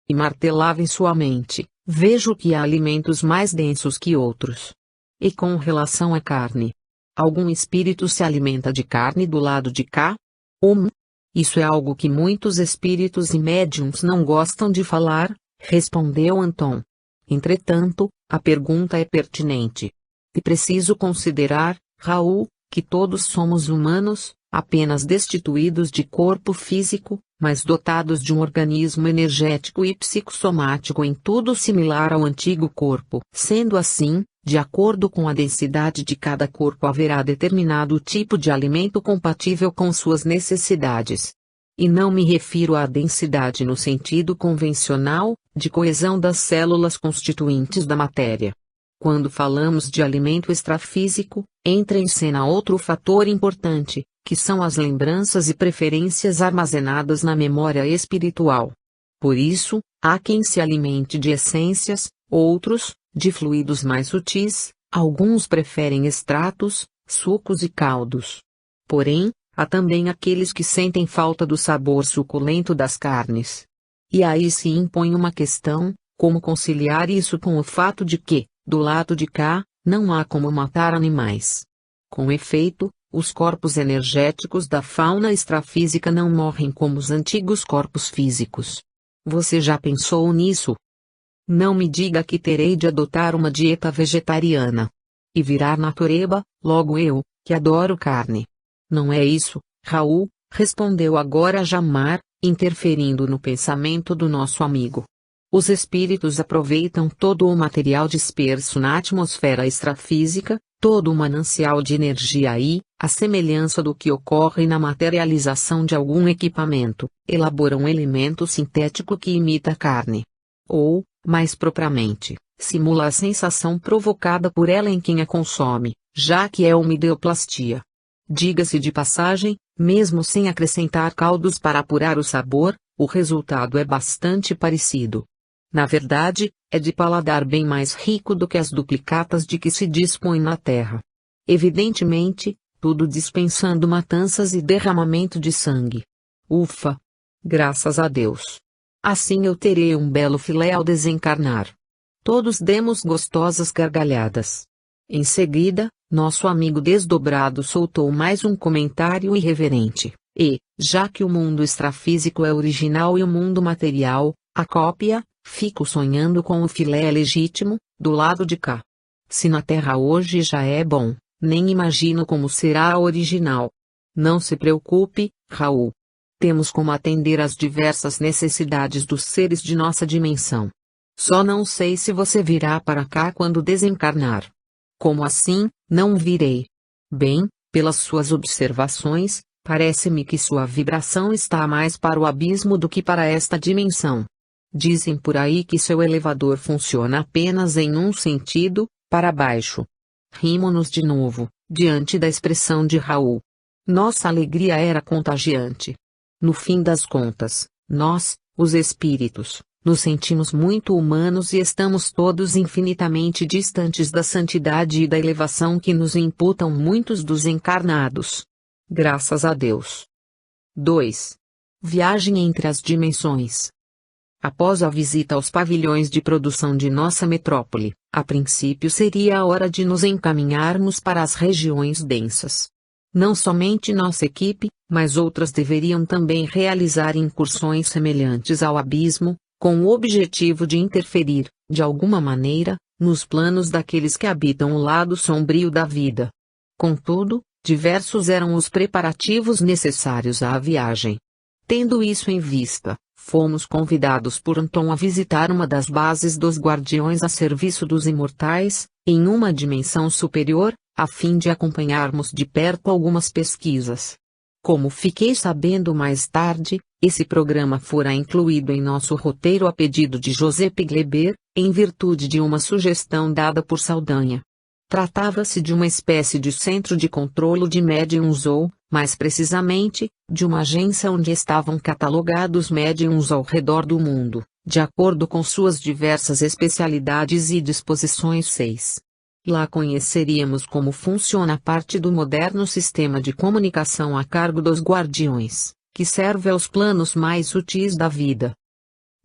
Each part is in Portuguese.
e martelava em sua mente: vejo que há alimentos mais densos que outros. E com relação à carne? Algum espírito se alimenta de carne do lado de cá? Isso é algo que muitos espíritos e médiuns não gostam de falar, respondeu Anton. Entretanto, a pergunta é pertinente. E preciso considerar, Raul, que todos somos humanos, apenas destituídos de corpo físico, mas dotados de um organismo energético e psicossomático em tudo similar ao antigo corpo. Sendo assim, de acordo com a densidade de cada corpo haverá determinado tipo de alimento compatível com suas necessidades. E não me refiro à densidade no sentido convencional, de coesão das células constituintes da matéria. Quando falamos de alimento extrafísico, entra em cena outro fator importante, que são as lembranças e preferências armazenadas na memória espiritual. Por isso, há quem se alimente de essências, outros, de fluidos mais sutis, alguns preferem extratos, sucos e caldos. Porém, há também aqueles que sentem falta do sabor suculento das carnes. E aí se impõe uma questão: como conciliar isso com o fato de que, do lado de cá, não há como matar animais? Com efeito, os corpos energéticos da fauna extrafísica não morrem como os antigos corpos físicos. Você já pensou nisso? Não me diga que terei de adotar uma dieta vegetariana e virar natureba, logo eu, que adoro carne. Não é isso, Raul, respondeu agora Jamar, interferindo no pensamento do nosso amigo. Os espíritos aproveitam todo o material disperso na atmosfera extrafísica, todo o manancial de energia aí, à semelhança do que ocorre na materialização de algum equipamento, elaboram um elemento sintético que imita a carne. Ou, mais propriamente, simula a sensação provocada por ela em quem a consome, já que é uma ideoplastia. Diga-se de passagem, mesmo sem acrescentar caldos para apurar o sabor, o resultado é bastante parecido. Na verdade, é de paladar bem mais rico do que as duplicatas de que se dispõe na Terra. Evidentemente, tudo dispensando matanças e derramamento de sangue. Ufa! Graças a Deus! Assim eu terei um belo filé ao desencarnar. Todos demos gostosas gargalhadas. Em seguida, nosso amigo desdobrado soltou mais um comentário irreverente. E, já que o mundo extrafísico é original e o mundo material, a cópia, fico sonhando com o filé legítimo, do lado de cá. Se na Terra hoje já é bom, nem imagino como será a original. Não se preocupe, Raul. Temos como atender às diversas necessidades dos seres de nossa dimensão. Só não sei se você virá para cá quando desencarnar. Como assim, não virei? Bem, pelas suas observações, parece-me que sua vibração está mais para o abismo do que para esta dimensão. Dizem por aí que seu elevador funciona apenas em um sentido, para baixo. Rimo-nos de novo, diante da expressão de Raul. Nossa alegria era contagiante. No fim das contas, nós, os espíritos, nos sentimos muito humanos e estamos todos infinitamente distantes da santidade e da elevação que nos imputam muitos dos encarnados. Graças a Deus. 2. Viagem entre as dimensões. Após a visita aos pavilhões de produção de nossa metrópole, a princípio seria a hora de nos encaminharmos para as regiões densas. Não somente nossa equipe, mas outras deveriam também realizar incursões semelhantes ao abismo, com o objetivo de interferir, de alguma maneira, nos planos daqueles que habitam o lado sombrio da vida. Contudo, diversos eram os preparativos necessários à viagem. Tendo isso em vista, fomos convidados por Anton a visitar uma das bases dos Guardiões a serviço dos imortais, em uma dimensão superior, a fim de acompanharmos de perto algumas pesquisas. Como fiquei sabendo mais tarde, esse programa fora incluído em nosso roteiro a pedido de José Pigleber, em virtude de uma sugestão dada por Saldanha. Tratava-se de uma espécie de centro de controlo de médiuns ou, mais precisamente, de uma agência onde estavam catalogados médiuns ao redor do mundo, de acordo com suas diversas especialidades e disposições 6. Lá conheceríamos como funciona parte do moderno sistema de comunicação a cargo dos Guardiões, que serve aos planos mais sutis da vida.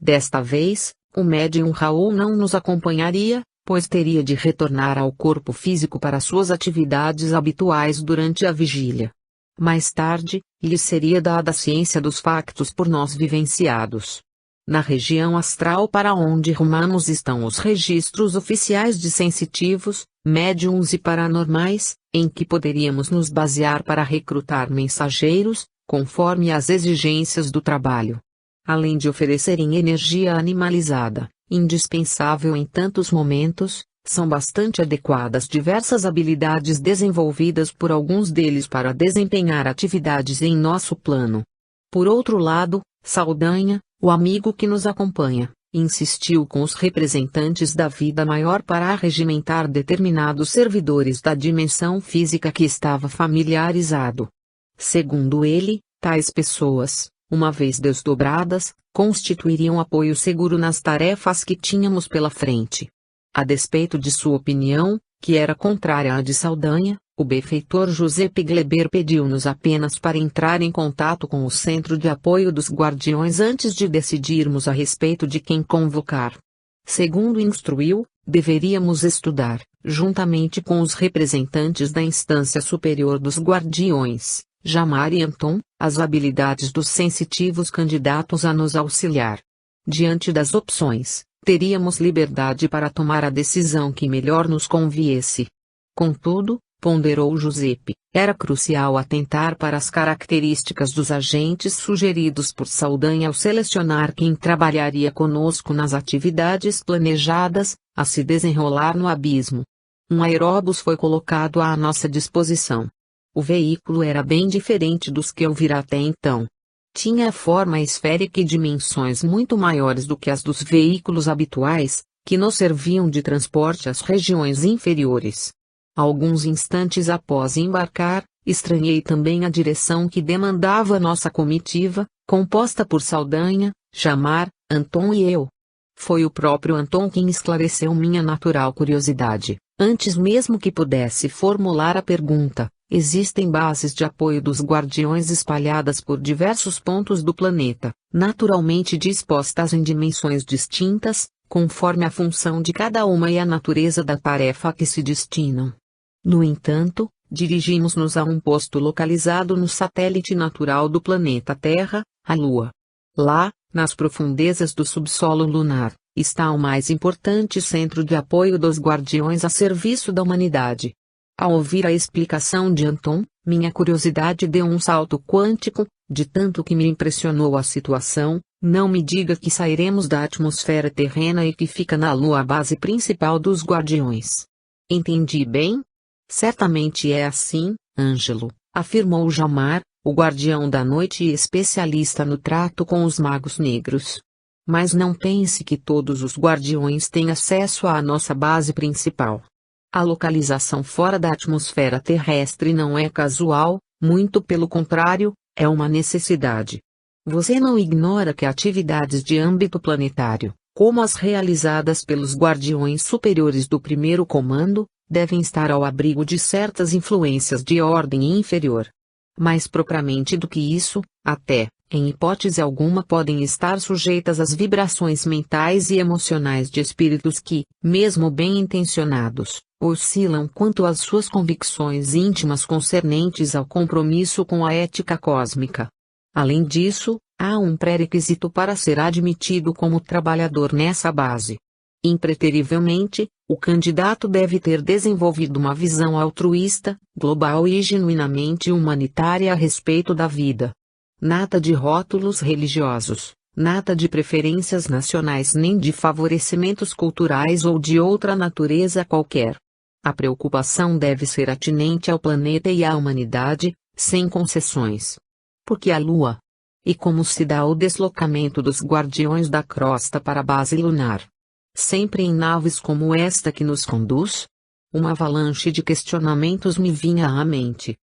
Desta vez, o médium Raul não nos acompanharia, pois teria de retornar ao corpo físico para suas atividades habituais durante a vigília. Mais tarde, lhe seria dada a ciência dos factos por nós vivenciados. Na região astral para onde rumamos estão os registros oficiais de sensitivos, médiums e paranormais, em que poderíamos nos basear para recrutar mensageiros, conforme as exigências do trabalho. Além de oferecerem energia animalizada, indispensável em tantos momentos, são bastante adequadas diversas habilidades desenvolvidas por alguns deles para desempenhar atividades em nosso plano. Por outro lado, Saldanha, o amigo que nos acompanha, insistiu com os representantes da vida maior para arregimentar determinados servidores da dimensão física que estava familiarizado. Segundo ele, tais pessoas, uma vez desdobradas, constituiriam apoio seguro nas tarefas que tínhamos pela frente. A despeito de sua opinião, que era contrária à de Saldanha, o benfeitor José Pigleber pediu-nos apenas para entrar em contato com o Centro de Apoio dos Guardiões antes de decidirmos a respeito de quem convocar. Segundo instruiu, deveríamos estudar, juntamente com os representantes da instância superior dos Guardiões, Jamar e Anton, as habilidades dos sensitivos candidatos a nos auxiliar. Diante das opções, teríamos liberdade para tomar a decisão que melhor nos conviesse. Contudo, ponderou Giuseppe, era crucial atentar para as características dos agentes sugeridos por Saldanha ao selecionar quem trabalharia conosco nas atividades planejadas, a se desenrolar no abismo. Um aeróbus foi colocado à nossa disposição. O veículo era bem diferente dos que eu vira até então. Tinha forma esférica e dimensões muito maiores do que as dos veículos habituais, que nos serviam de transporte às regiões inferiores. Alguns instantes após embarcar, estranhei também a direção que demandava nossa comitiva, composta por Saldanha, Jamar, Anton e eu. Foi o próprio Anton quem esclareceu minha natural curiosidade, antes mesmo que pudesse formular a pergunta. Existem bases de apoio dos guardiões espalhadas por diversos pontos do planeta, naturalmente dispostas em dimensões distintas, conforme a função de cada uma e a natureza da tarefa a que se destinam. No entanto, dirigimos-nos a um posto localizado no satélite natural do planeta Terra, a Lua. Lá, nas profundezas do subsolo lunar, está o mais importante centro de apoio dos guardiões a serviço da humanidade. Ao ouvir a explicação de Anton, minha curiosidade deu um salto quântico, de tanto que me impressionou a situação. Não me diga que sairemos da atmosfera terrena e que fica na Lua a base principal dos guardiões. Entendi bem? Certamente é assim, Ângelo, afirmou Jamar, o guardião da noite e especialista no trato com os magos negros. Mas não pense que todos os guardiões têm acesso à nossa base principal. A localização fora da atmosfera terrestre não é casual, muito pelo contrário, é uma necessidade. Você não ignora que atividades de âmbito planetário, como as realizadas pelos guardiões superiores do primeiro comando, devem estar ao abrigo de certas influências de ordem inferior. Mais propriamente do que isso, até, em hipótese alguma podem estar sujeitas às vibrações mentais e emocionais de espíritos que, mesmo bem intencionados, oscilam quanto às suas convicções íntimas concernentes ao compromisso com a ética cósmica. Além disso, há um pré-requisito para ser admitido como trabalhador nessa base. Impreterivelmente, o candidato deve ter desenvolvido uma visão altruísta, global e genuinamente humanitária a respeito da vida. Nada de rótulos religiosos, nada de preferências nacionais nem de favorecimentos culturais ou de outra natureza qualquer. A preocupação deve ser atinente ao planeta e à humanidade, sem concessões. Porque a Lua? E como se dá o deslocamento dos guardiões da crosta para a base lunar? Sempre em naves como esta que nos conduz? Uma avalanche de questionamentos me vinha à mente.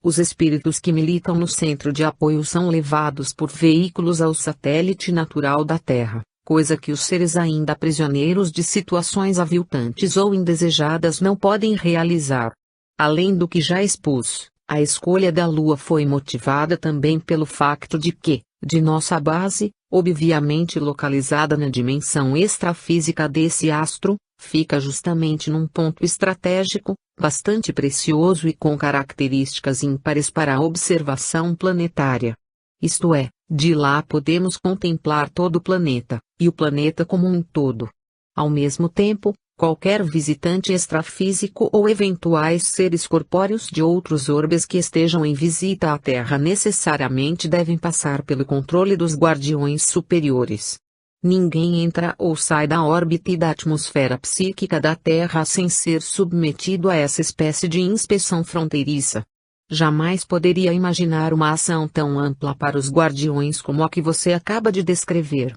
Os espíritos que militam no centro de apoio são levados por veículos ao satélite natural da Terra, coisa que os seres ainda prisioneiros de situações aviltantes ou indesejadas não podem realizar. Além do que já expus, a escolha da Lua foi motivada também pelo facto de que, de nossa base, obviamente localizada na dimensão extrafísica desse astro, fica justamente num ponto estratégico, bastante precioso e com características ímpares para a observação planetária. Isto é, de lá podemos contemplar todo o planeta, e o planeta como um todo. Ao mesmo tempo, qualquer visitante extrafísico ou eventuais seres corpóreos de outros orbes que estejam em visita à Terra necessariamente devem passar pelo controle dos guardiões superiores. Ninguém entra ou sai da órbita e da atmosfera psíquica da Terra sem ser submetido a essa espécie de inspeção fronteiriça. Jamais poderia imaginar uma ação tão ampla para os guardiões como a que você acaba de descrever.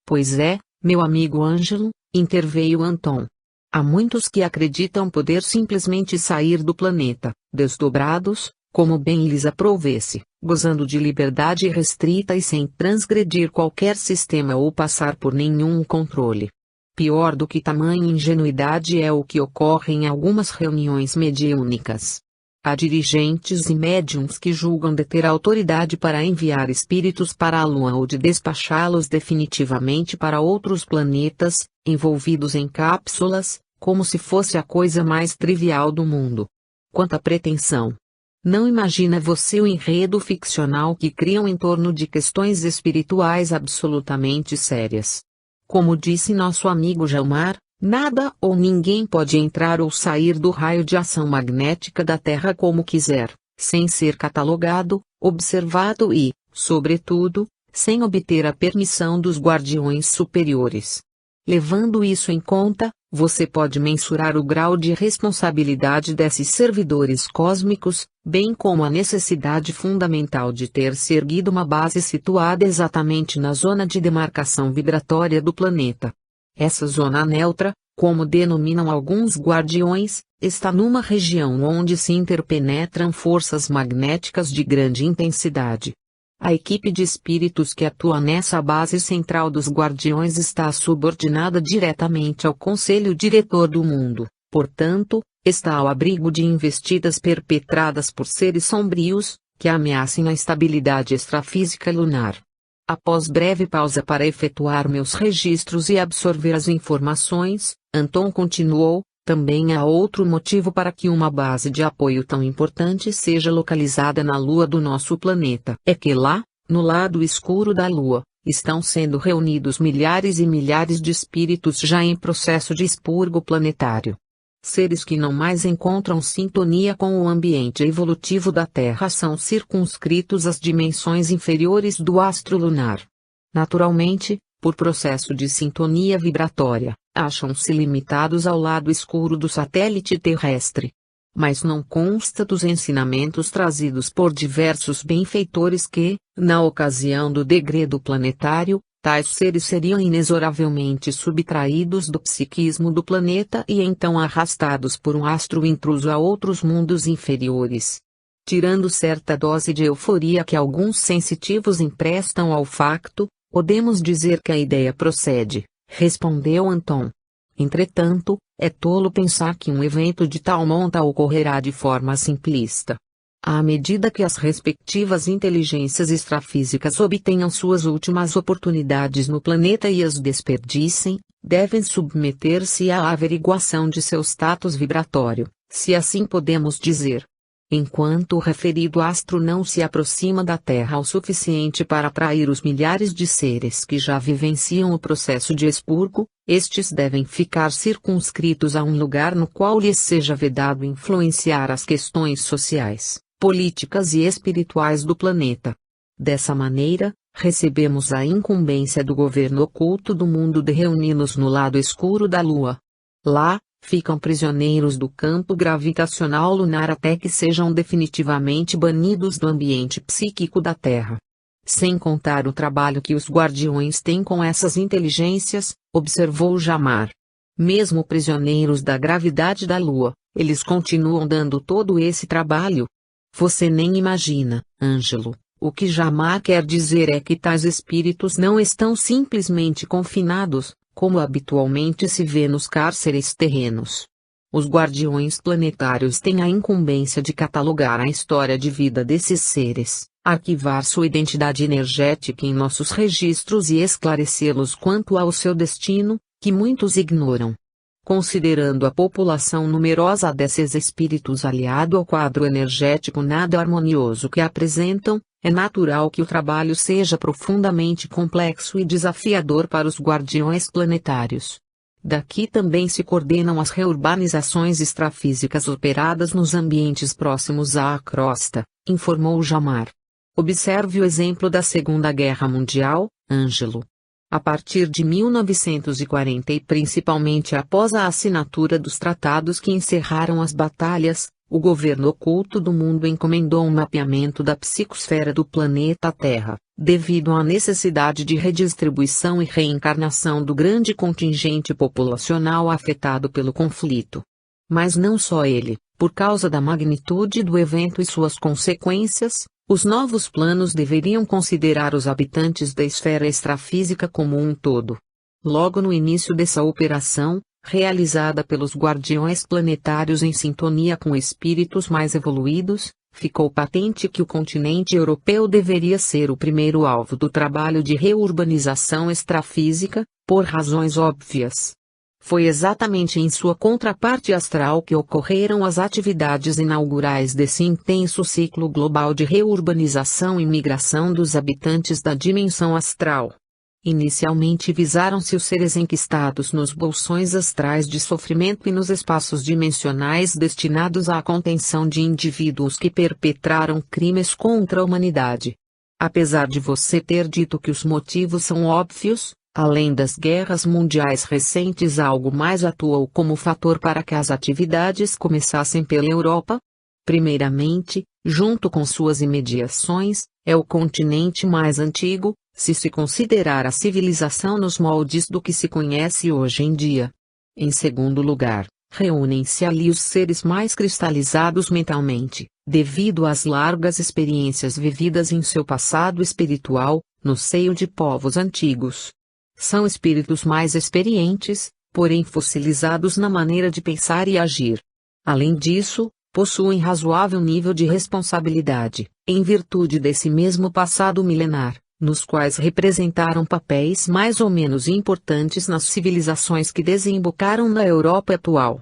Pois é, meu amigo Ângelo, interveio Anton. Há muitos que acreditam poder simplesmente sair do planeta, desdobrados, como bem lhes aprovesse, gozando de liberdade irrestrita e sem transgredir qualquer sistema ou passar por nenhum controle. Pior do que tamanha ingenuidade é o que ocorre em algumas reuniões mediúnicas. Há dirigentes e médiuns que julgam deter autoridade para enviar espíritos para a Lua ou de despachá-los definitivamente para outros planetas, envolvidos em cápsulas, como se fosse a coisa mais trivial do mundo. Quanta pretensão! Não imagina você o enredo ficcional que criam em torno de questões espirituais absolutamente sérias. Como disse nosso amigo Gelmar, nada ou ninguém pode entrar ou sair do raio de ação magnética da Terra como quiser, sem ser catalogado, observado e, sobretudo, sem obter a permissão dos guardiões superiores. Levando isso em conta, você pode mensurar o grau de responsabilidade desses servidores cósmicos, bem como a necessidade fundamental de ter-se erguido uma base situada exatamente na zona de demarcação vibratória do planeta. Essa zona neutra, como denominam alguns guardiões, está numa região onde se interpenetram forças magnéticas de grande intensidade. A equipe de espíritos que atua nessa base central dos guardiões está subordinada diretamente ao Conselho Diretor do Mundo, portanto, está ao abrigo de investidas perpetradas por seres sombrios, que ameacem a estabilidade extrafísica lunar. Após breve pausa para efetuar meus registros e absorver as informações, Anton continuou: também há outro motivo para que uma base de apoio tão importante seja localizada na Lua do nosso planeta. É que lá, no lado escuro da Lua, estão sendo reunidos milhares e milhares de espíritos já em processo de expurgo planetário. Seres que não mais encontram sintonia com o ambiente evolutivo da Terra são circunscritos às dimensões inferiores do astro lunar. Naturalmente, por processo de sintonia vibratória, acham-se limitados ao lado escuro do satélite terrestre. Mas não consta dos ensinamentos trazidos por diversos benfeitores que, na ocasião do degredo planetário, tais seres seriam inexoravelmente subtraídos do psiquismo do planeta e então arrastados por um astro intruso a outros mundos inferiores. Tirando certa dose de euforia que alguns sensitivos emprestam ao facto, podemos dizer que a ideia procede, respondeu Anton. Entretanto, é tolo pensar que um evento de tal monta ocorrerá de forma simplista. À medida que as respectivas inteligências extrafísicas obtenham suas últimas oportunidades no planeta e as desperdicem, devem submeter-se à averiguação de seu status vibratório, se assim podemos dizer. Enquanto o referido astro não se aproxima da Terra o suficiente para atrair os milhares de seres que já vivenciam o processo de expurgo, estes devem ficar circunscritos a um lugar no qual lhes seja vedado influenciar as questões sociais, políticas e espirituais do planeta. Dessa maneira, recebemos a incumbência do governo oculto do mundo de reuni-nos no lado escuro da Lua. Lá, ficam prisioneiros do campo gravitacional lunar até que sejam definitivamente banidos do ambiente psíquico da Terra. Sem contar o trabalho que os guardiões têm com essas inteligências, observou Jamar. Mesmo prisioneiros da gravidade da Lua, eles continuam dando todo esse trabalho. Você nem imagina, Ângelo. O que Jamar quer dizer é que tais espíritos não estão simplesmente confinados, como habitualmente se vê nos cárceres terrenos. Os guardiões planetários têm a incumbência de catalogar a história de vida desses seres, arquivar sua identidade energética em nossos registros e esclarecê-los quanto ao seu destino, que muitos ignoram. Considerando a população numerosa desses espíritos aliado ao quadro energético nada harmonioso que apresentam, é natural que o trabalho seja profundamente complexo e desafiador para os guardiões planetários. Daqui também se coordenam as reurbanizações extrafísicas operadas nos ambientes próximos à crosta, informou Jamar. Observe o exemplo da Segunda Guerra Mundial, Ângelo. A partir de 1940 e principalmente após a assinatura dos tratados que encerraram as batalhas, o governo oculto do mundo encomendou um mapeamento da psicosfera do planeta Terra, devido à necessidade de redistribuição e reencarnação do grande contingente populacional afetado pelo conflito. Mas não só ele, por causa da magnitude do evento e suas consequências, os novos planos deveriam considerar os habitantes da esfera extrafísica como um todo. Logo no início dessa operação, realizada pelos guardiões planetários em sintonia com espíritos mais evoluídos, ficou patente que o continente europeu deveria ser o primeiro alvo do trabalho de reurbanização extrafísica, por razões óbvias. Foi exatamente em sua contraparte astral que ocorreram as atividades inaugurais desse intenso ciclo global de reurbanização e migração dos habitantes da dimensão astral. Inicialmente visaram-se os seres enquistados nos bolsões astrais de sofrimento e nos espaços dimensionais destinados à contenção de indivíduos que perpetraram crimes contra a humanidade. Apesar de você ter dito que os motivos são óbvios, além das guerras mundiais recentes, algo mais atuou como fator para que as atividades começassem pela Europa? Primeiramente, junto com suas imediações, é o continente mais antigo, se considerar a civilização nos moldes do que se conhece hoje em dia. Em segundo lugar, reúnem-se ali os seres mais cristalizados mentalmente, devido às largas experiências vividas em seu passado espiritual, no seio de povos antigos. São espíritos mais experientes, porém fossilizados na maneira de pensar e agir. Além disso, possuem razoável nível de responsabilidade, em virtude desse mesmo passado milenar, nos quais representaram papéis mais ou menos importantes nas civilizações que desembocaram na Europa atual.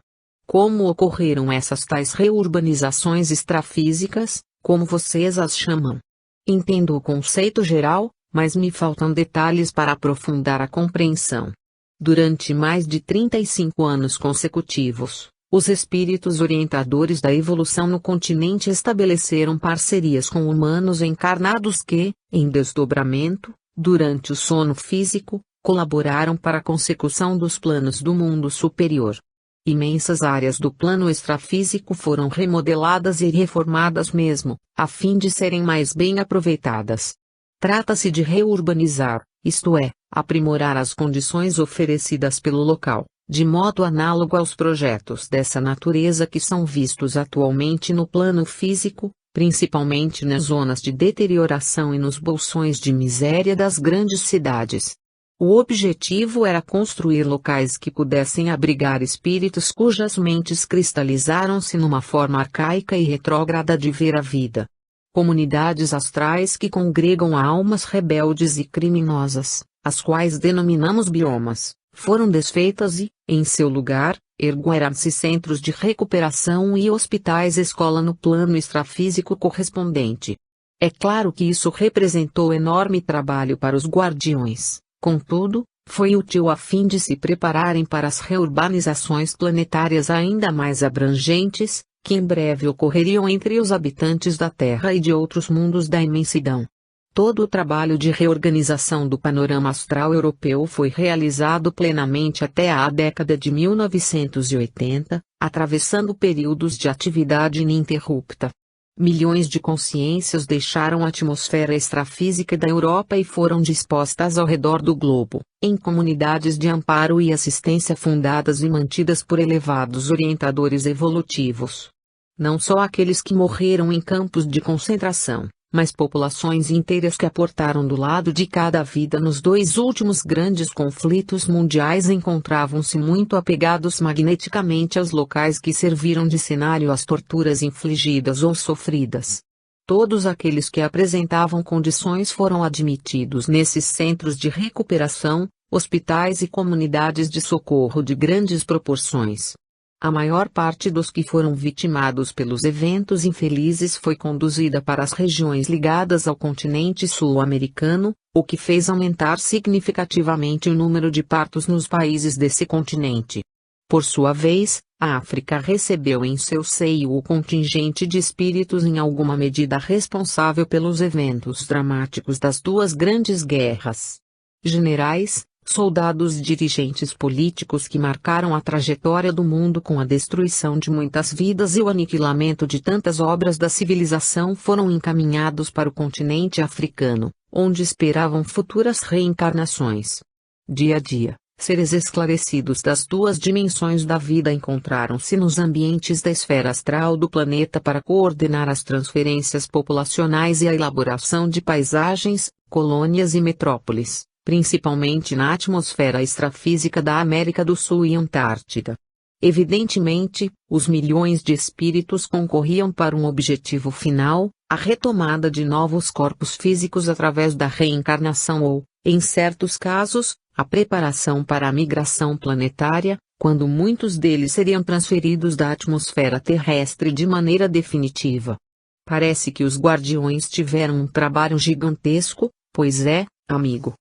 Como ocorreram essas tais reurbanizações extrafísicas, como vocês as chamam? Entendo o conceito geral, mas me faltam detalhes para aprofundar a compreensão. Durante mais de 35 anos consecutivos, os espíritos orientadores da evolução no continente estabeleceram parcerias com humanos encarnados que, em desdobramento, durante o sono físico, colaboraram para a consecução dos planos do mundo superior. Imensas áreas do plano extrafísico foram remodeladas e reformadas mesmo, a fim de serem mais bem aproveitadas. Trata-se de reurbanizar, isto é, aprimorar as condições oferecidas pelo local, de modo análogo aos projetos dessa natureza que são vistos atualmente no plano físico, principalmente nas zonas de deterioração e nos bolsões de miséria das grandes cidades. O objetivo era construir locais que pudessem abrigar espíritos cujas mentes cristalizaram-se numa forma arcaica e retrógrada de ver a vida. Comunidades astrais que congregam almas rebeldes e criminosas, as quais denominamos biomas, foram desfeitas e, em seu lugar, ergueram-se centros de recuperação e hospitais-escola no plano extrafísico correspondente. É claro que isso representou enorme trabalho para os guardiões, contudo, foi útil a fim de se prepararem para as reurbanizações planetárias ainda mais abrangentes, que em breve ocorreriam entre os habitantes da Terra e de outros mundos da imensidão. Todo o trabalho de reorganização do panorama astral europeu foi realizado plenamente até a década de 1980, atravessando períodos de atividade ininterrupta. Milhões de consciências deixaram a atmosfera extrafísica da Europa e foram dispostas ao redor do globo, em comunidades de amparo e assistência fundadas e mantidas por elevados orientadores evolutivos. Não só aqueles que morreram em campos de concentração, mas populações inteiras que aportaram do lado de cada vida nos dois últimos grandes conflitos mundiais encontravam-se muito apegados magneticamente aos locais que serviram de cenário às torturas infligidas ou sofridas. Todos aqueles que apresentavam condições foram admitidos nesses centros de recuperação, hospitais e comunidades de socorro de grandes proporções. A maior parte dos que foram vitimados pelos eventos infelizes foi conduzida para as regiões ligadas ao continente sul-americano, o que fez aumentar significativamente o número de partos nos países desse continente. Por sua vez, a África recebeu em seu seio o contingente de espíritos em alguma medida responsável pelos eventos dramáticos das duas grandes guerras. Generais, soldados e dirigentes políticos que marcaram a trajetória do mundo com a destruição de muitas vidas e o aniquilamento de tantas obras da civilização foram encaminhados para o continente africano, onde esperavam futuras reencarnações. Dia a dia, seres esclarecidos das duas dimensões da vida encontraram-se nos ambientes da esfera astral do planeta para coordenar as transferências populacionais e a elaboração de paisagens, colônias e metrópoles, principalmente na atmosfera extrafísica da América do Sul e Antártida. Evidentemente, os milhões de espíritos concorriam para um objetivo final, a retomada de novos corpos físicos através da reencarnação ou, em certos casos, a preparação para a migração planetária, quando muitos deles seriam transferidos da atmosfera terrestre de maneira definitiva. Parece que os guardiões tiveram um trabalho gigantesco, pois é, amigo.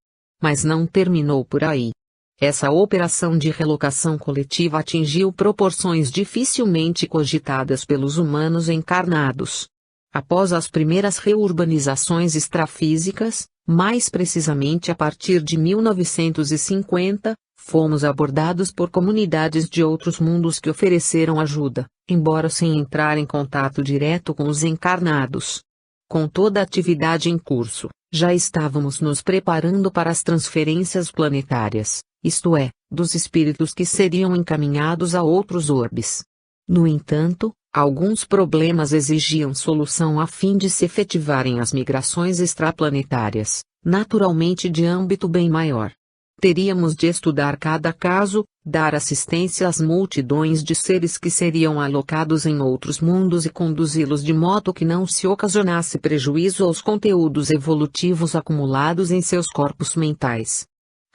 Mas não terminou por aí. Essa operação de relocação coletiva atingiu proporções dificilmente cogitadas pelos humanos encarnados. Após as primeiras reurbanizações extrafísicas, mais precisamente a partir de 1950, fomos abordados por comunidades de outros mundos que ofereceram ajuda, embora sem entrar em contato direto com os encarnados. Com toda a atividade em curso, já estávamos nos preparando para as transferências planetárias, isto é, dos espíritos que seriam encaminhados a outros orbes. No entanto, alguns problemas exigiam solução a fim de se efetivarem as migrações extraplanetárias, naturalmente de âmbito bem maior. Teríamos de estudar cada caso, dar assistência às multidões de seres que seriam alocados em outros mundos e conduzi-los de modo que não se ocasionasse prejuízo aos conteúdos evolutivos acumulados em seus corpos mentais.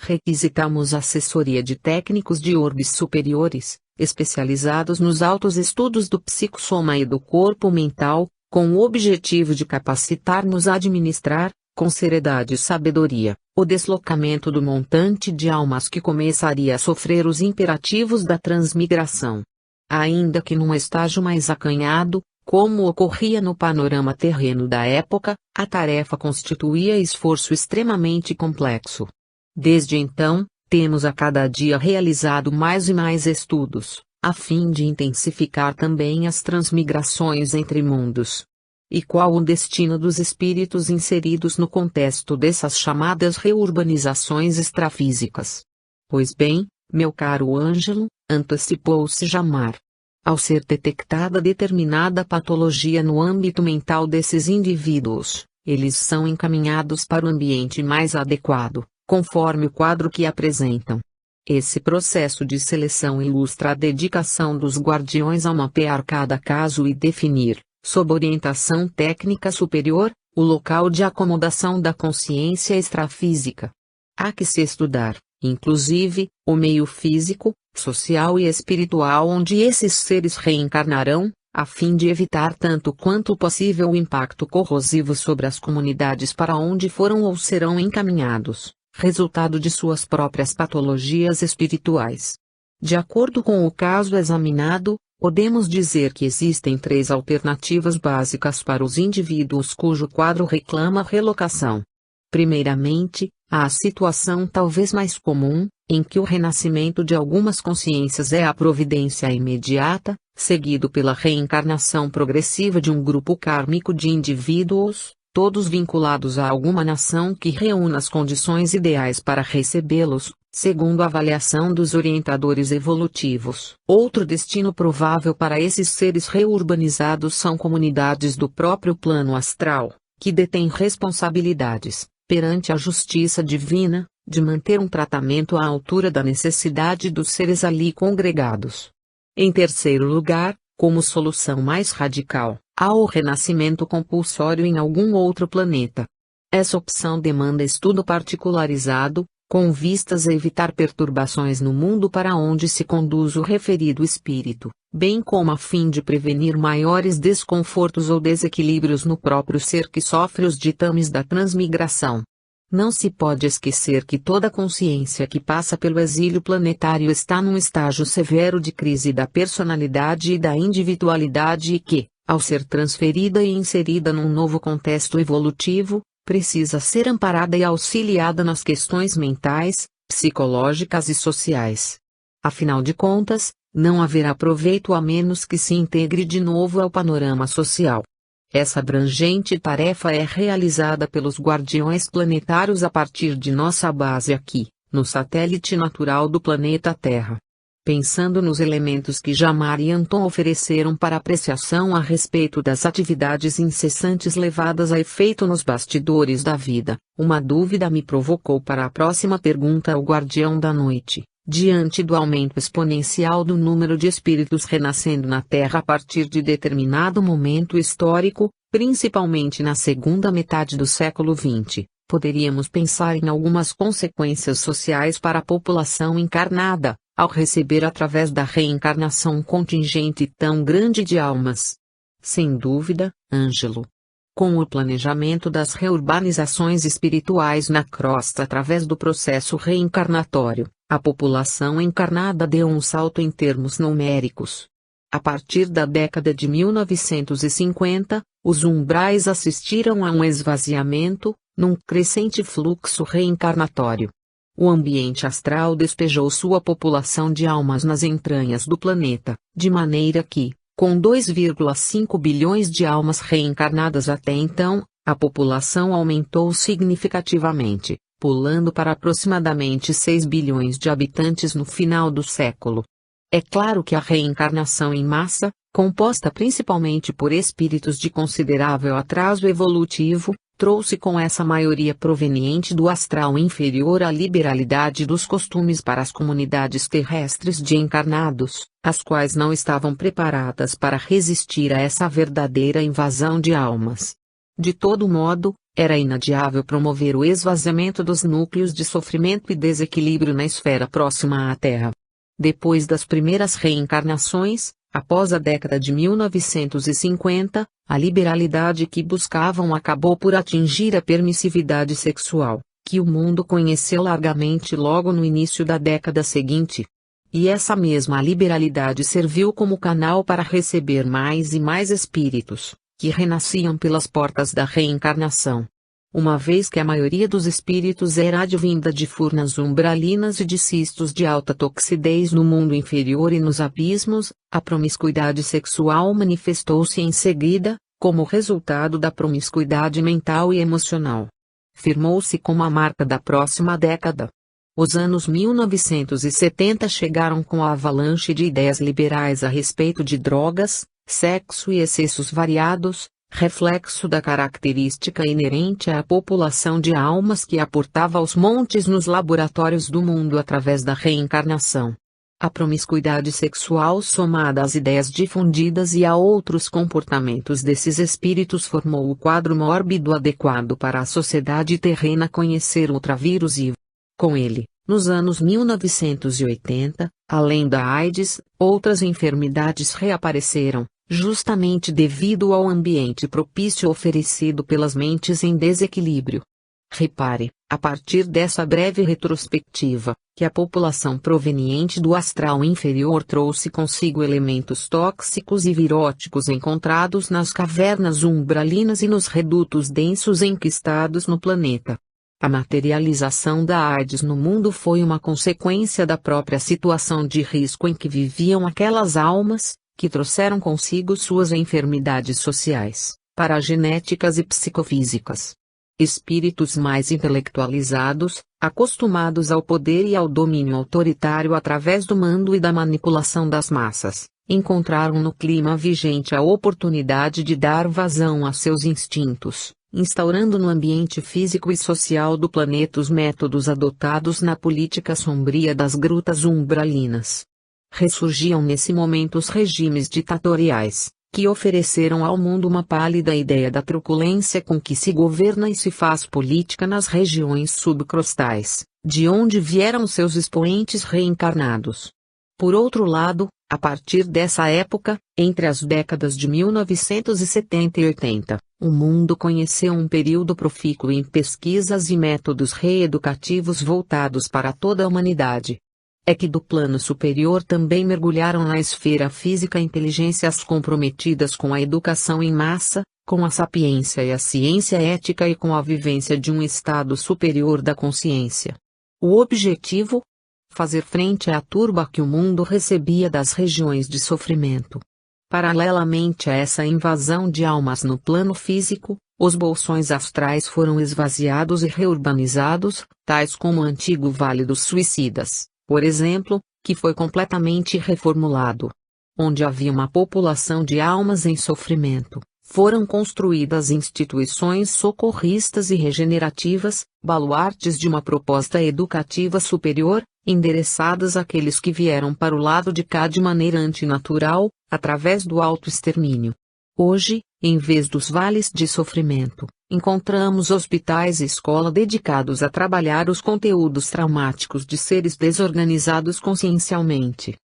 Requisitamos assessoria de técnicos de orbes superiores, especializados nos altos estudos do psicossoma e do corpo mental, com o objetivo de capacitar-nos a administrar, com seriedade e sabedoria, o deslocamento do montante de almas que começaria a sofrer os imperativos da transmigração. Ainda que num estágio mais acanhado, como ocorria no panorama terreno da época, a tarefa constituía esforço extremamente complexo. Desde então, temos a cada dia realizado mais e mais estudos, a fim de intensificar também as transmigrações entre mundos. E qual o destino dos espíritos inseridos no contexto dessas chamadas reurbanizações extrafísicas? Pois bem, meu caro Ângelo, antecipou-se Jamar. Ao ser detectada determinada patologia no âmbito mental desses indivíduos, eles são encaminhados para o ambiente mais adequado, conforme o quadro que apresentam. Esse processo de seleção ilustra a dedicação dos guardiões a mapear cada caso e definir, sob orientação técnica superior, o local de acomodação da consciência extrafísica. Há que se estudar, inclusive, o meio físico, social e espiritual onde esses seres reencarnarão, a fim de evitar tanto quanto possível o impacto corrosivo sobre as comunidades para onde foram ou serão encaminhados, resultado de suas próprias patologias espirituais. De acordo com o caso examinado, podemos dizer que existem 3 alternativas básicas para os indivíduos cujo quadro reclama relocação. Primeiramente, há a situação talvez mais comum, em que o renascimento de algumas consciências é a providência imediata, seguido pela reencarnação progressiva de um grupo kármico de indivíduos, todos vinculados a alguma nação que reúna as condições ideais para recebê-los, segundo a avaliação dos orientadores evolutivos. Outro destino provável para esses seres reurbanizados são comunidades do próprio plano astral, que detêm responsabilidades, perante a justiça divina, de manter um tratamento à altura da necessidade dos seres ali congregados. Em terceiro lugar, como solução mais radical, ao renascimento compulsório em algum outro planeta. Essa opção demanda estudo particularizado, com vistas a evitar perturbações no mundo para onde se conduz o referido espírito, bem como a fim de prevenir maiores desconfortos ou desequilíbrios no próprio ser que sofre os ditames da transmigração. Não se pode esquecer que toda consciência que passa pelo exílio planetário está num estágio severo de crise da personalidade e da individualidade e que, ao ser transferida e inserida num novo contexto evolutivo, precisa ser amparada e auxiliada nas questões mentais, psicológicas e sociais. Afinal de contas, não haverá proveito a menos que se integre de novo ao panorama social. Essa abrangente tarefa é realizada pelos guardiões planetários a partir de nossa base aqui, no satélite natural do planeta Terra. Pensando nos elementos que Jamar e Anton ofereceram para apreciação a respeito das atividades incessantes levadas a efeito nos bastidores da vida, uma dúvida me provocou para a próxima pergunta ao Guardião da Noite. Diante do aumento exponencial do número de espíritos renascendo na Terra a partir de determinado momento histórico, principalmente na segunda metade do século XX, poderíamos pensar em algumas consequências sociais para a população encarnada, ao receber através da reencarnação um contingente tão grande de almas. Sem dúvida, Ângelo. Com o planejamento das reurbanizações espirituais na crosta através do processo reencarnatório, a população encarnada deu um salto em termos numéricos. A partir da década de 1950, os umbrais assistiram a um esvaziamento, num crescente fluxo reencarnatório. O ambiente astral despejou sua população de almas nas entranhas do planeta, de maneira que, com 2,5 bilhões de almas reencarnadas até então, a população aumentou significativamente, pulando para aproximadamente 6 bilhões de habitantes no final do século. É claro que a reencarnação em massa, composta principalmente por espíritos de considerável atraso evolutivo, trouxe com essa maioria proveniente do astral inferior a liberalidade dos costumes para as comunidades terrestres de encarnados, as quais não estavam preparadas para resistir a essa verdadeira invasão de almas. De todo modo, era inadiável promover o esvaziamento dos núcleos de sofrimento e desequilíbrio na esfera próxima à Terra. Depois das primeiras reencarnações, após a década de 1950, a liberalidade que buscavam acabou por atingir a permissividade sexual, que o mundo conheceu largamente logo no início da década seguinte. E essa mesma liberalidade serviu como canal para receber mais e mais espíritos, que renasciam pelas portas da reencarnação. Uma vez que a maioria dos espíritos era advinda de furnas umbralinas e de cistos de alta toxidez no mundo inferior e nos abismos, a promiscuidade sexual manifestou-se em seguida, como resultado da promiscuidade mental e emocional. Firmou-se como a marca da próxima década. Os anos 1970 chegaram com a avalanche de ideias liberais a respeito de drogas, sexo e excessos variados, reflexo da característica inerente à população de almas que aportava aos montes nos laboratórios do mundo através da reencarnação. A promiscuidade sexual somada às ideias difundidas e a outros comportamentos desses espíritos formou o quadro mórbido adequado para a sociedade terrena conhecer o ultravírus e, com ele, nos anos 1980, além da AIDS, outras enfermidades reapareceram, justamente devido ao ambiente propício oferecido pelas mentes em desequilíbrio. Repare, a partir dessa breve retrospectiva, que a população proveniente do astral inferior trouxe consigo elementos tóxicos e viróticos encontrados nas cavernas umbralinas e nos redutos densos enquistados no planeta. A materialização da AIDS no mundo foi uma consequência da própria situação de risco em que viviam aquelas almas, que trouxeram consigo suas enfermidades sociais, paragenéticas e psicofísicas. Espíritos mais intelectualizados, acostumados ao poder e ao domínio autoritário através do mando e da manipulação das massas, encontraram no clima vigente a oportunidade de dar vazão a seus instintos, instaurando no ambiente físico e social do planeta os métodos adotados na política sombria das grutas umbralinas. Ressurgiam nesse momento os regimes ditatoriais, que ofereceram ao mundo uma pálida ideia da truculência com que se governa e se faz política nas regiões subcrustais, de onde vieram seus expoentes reencarnados. Por outro lado, a partir dessa época, entre as décadas de 1970 e 80, o mundo conheceu um período profícuo em pesquisas e métodos reeducativos voltados para toda a humanidade. É que do plano superior também mergulharam na esfera física inteligências comprometidas com a educação em massa, com a sapiência e a ciência ética e com a vivência de um estado superior da consciência. O objetivo? Fazer frente à turba que o mundo recebia das regiões de sofrimento. Paralelamente a essa invasão de almas no plano físico, os bolsões astrais foram esvaziados e reurbanizados, tais como o antigo Vale dos Suicidas, por exemplo, que foi completamente reformulado. Onde havia uma população de almas em sofrimento, foram construídas instituições socorristas e regenerativas, baluartes de uma proposta educativa superior, endereçadas àqueles que vieram para o lado de cá de maneira antinatural, através do autoextermínio. Hoje, em vez dos vales de sofrimento, encontramos hospitais e escola dedicados a trabalhar os conteúdos traumáticos de seres desorganizados consciencialmente.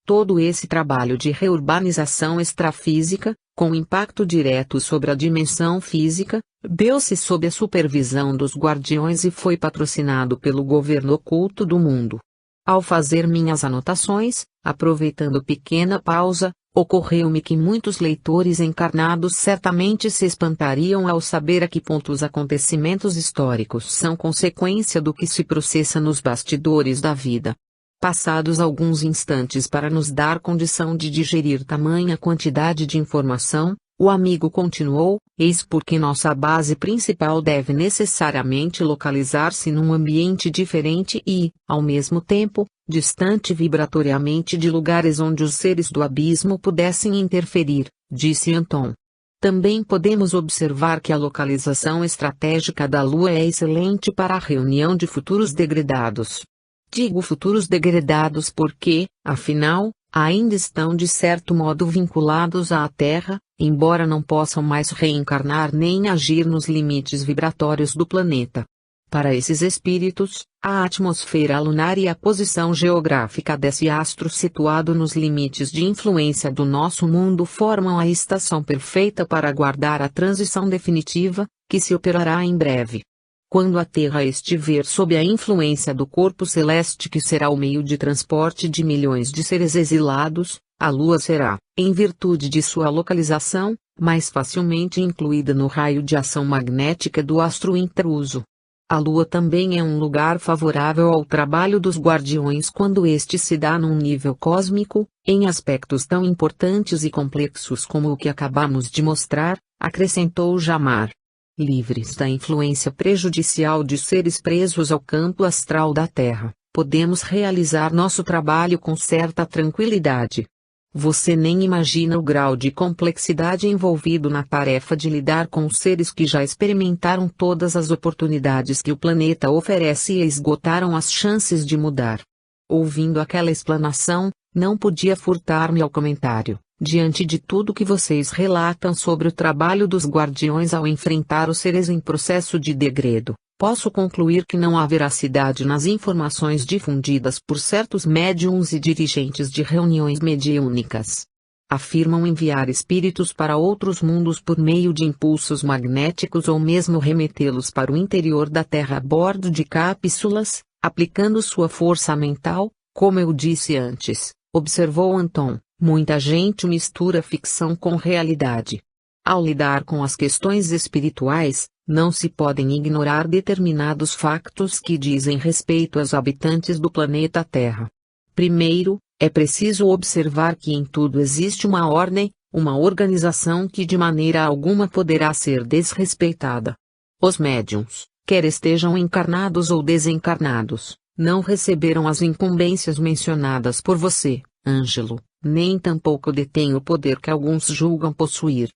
Todo esse trabalho de reurbanização extrafísica, com impacto direto sobre a dimensão física, deu-se sob a supervisão dos guardiões e foi patrocinado pelo governo oculto do mundo. Ao fazer minhas anotações, aproveitando pequena pausa, ocorreu-me que muitos leitores encarnados certamente se espantariam ao saber a que ponto os acontecimentos históricos são consequência do que se processa nos bastidores da vida. Passados alguns instantes para nos dar condição de digerir tamanha quantidade de informação, o amigo continuou: eis porque nossa base principal deve necessariamente localizar-se num ambiente diferente e, ao mesmo tempo, distante vibratoriamente de lugares onde os seres do abismo pudessem interferir, disse Anton. Também podemos observar que a localização estratégica da Lua é excelente para a reunião de futuros degradados. Digo futuros degradados porque, afinal, ainda estão de certo modo vinculados à Terra, embora não possam mais reencarnar nem agir nos limites vibratórios do planeta. Para esses espíritos, a atmosfera lunar e a posição geográfica desse astro situado nos limites de influência do nosso mundo formam a estação perfeita para aguardar a transição definitiva, que se operará em breve. Quando a Terra estiver sob a influência do corpo celeste que será o meio de transporte de milhões de seres exilados, a Lua será, em virtude de sua localização, mais facilmente incluída no raio de ação magnética do astro intruso. A Lua também é um lugar favorável ao trabalho dos guardiões quando este se dá num nível cósmico, em aspectos tão importantes e complexos como o que acabamos de mostrar, acrescentou Jamar. Livres da influência prejudicial de seres presos ao campo astral da Terra, podemos realizar nosso trabalho com certa tranquilidade. Você nem imagina o grau de complexidade envolvido na tarefa de lidar com seres que já experimentaram todas as oportunidades que o planeta oferece e esgotaram as chances de mudar. Ouvindo aquela explanação, não podia furtar-me ao comentário. Diante de tudo que vocês relatam sobre o trabalho dos guardiões ao enfrentar os seres em processo de degredo, posso concluir que não há veracidade nas informações difundidas por certos médiuns e dirigentes de reuniões mediúnicas. Afirmam enviar espíritos para outros mundos por meio de impulsos magnéticos ou mesmo remetê-los para o interior da Terra a bordo de cápsulas, aplicando sua força mental, como eu disse antes, observou Anton. Muita gente mistura ficção com realidade. Ao lidar com as questões espirituais, não se podem ignorar determinados factos que dizem respeito aos habitantes do planeta Terra. Primeiro, é preciso observar que em tudo existe uma ordem, uma organização que de maneira alguma poderá ser desrespeitada. Os médiuns, quer estejam encarnados ou desencarnados, não receberam as incumbências mencionadas por você, Ângelo, nem tampouco detêm o poder que alguns julgam possuir.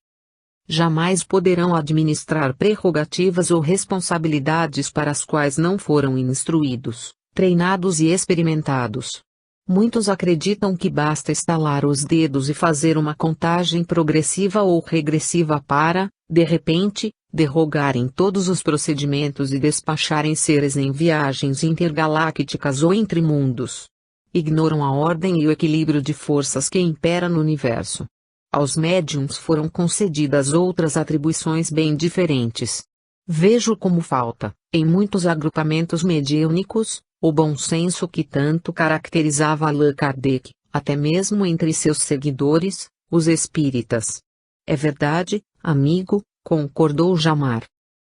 Jamais poderão administrar prerrogativas ou responsabilidades para as quais não foram instruídos, treinados e experimentados. Muitos acreditam que basta estalar os dedos e fazer uma contagem progressiva ou regressiva para, de repente, derrogarem todos os procedimentos e despacharem seres em viagens intergalácticas ou entre mundos. Ignoram a ordem e o equilíbrio de forças que impera no universo. Aos médiums foram concedidas outras atribuições bem diferentes. Vejo como falta, em muitos agrupamentos mediúnicos, o bom senso que tanto caracterizava Allan Kardec, até mesmo entre seus seguidores, os espíritas. É verdade, amigo, concordou Jamar.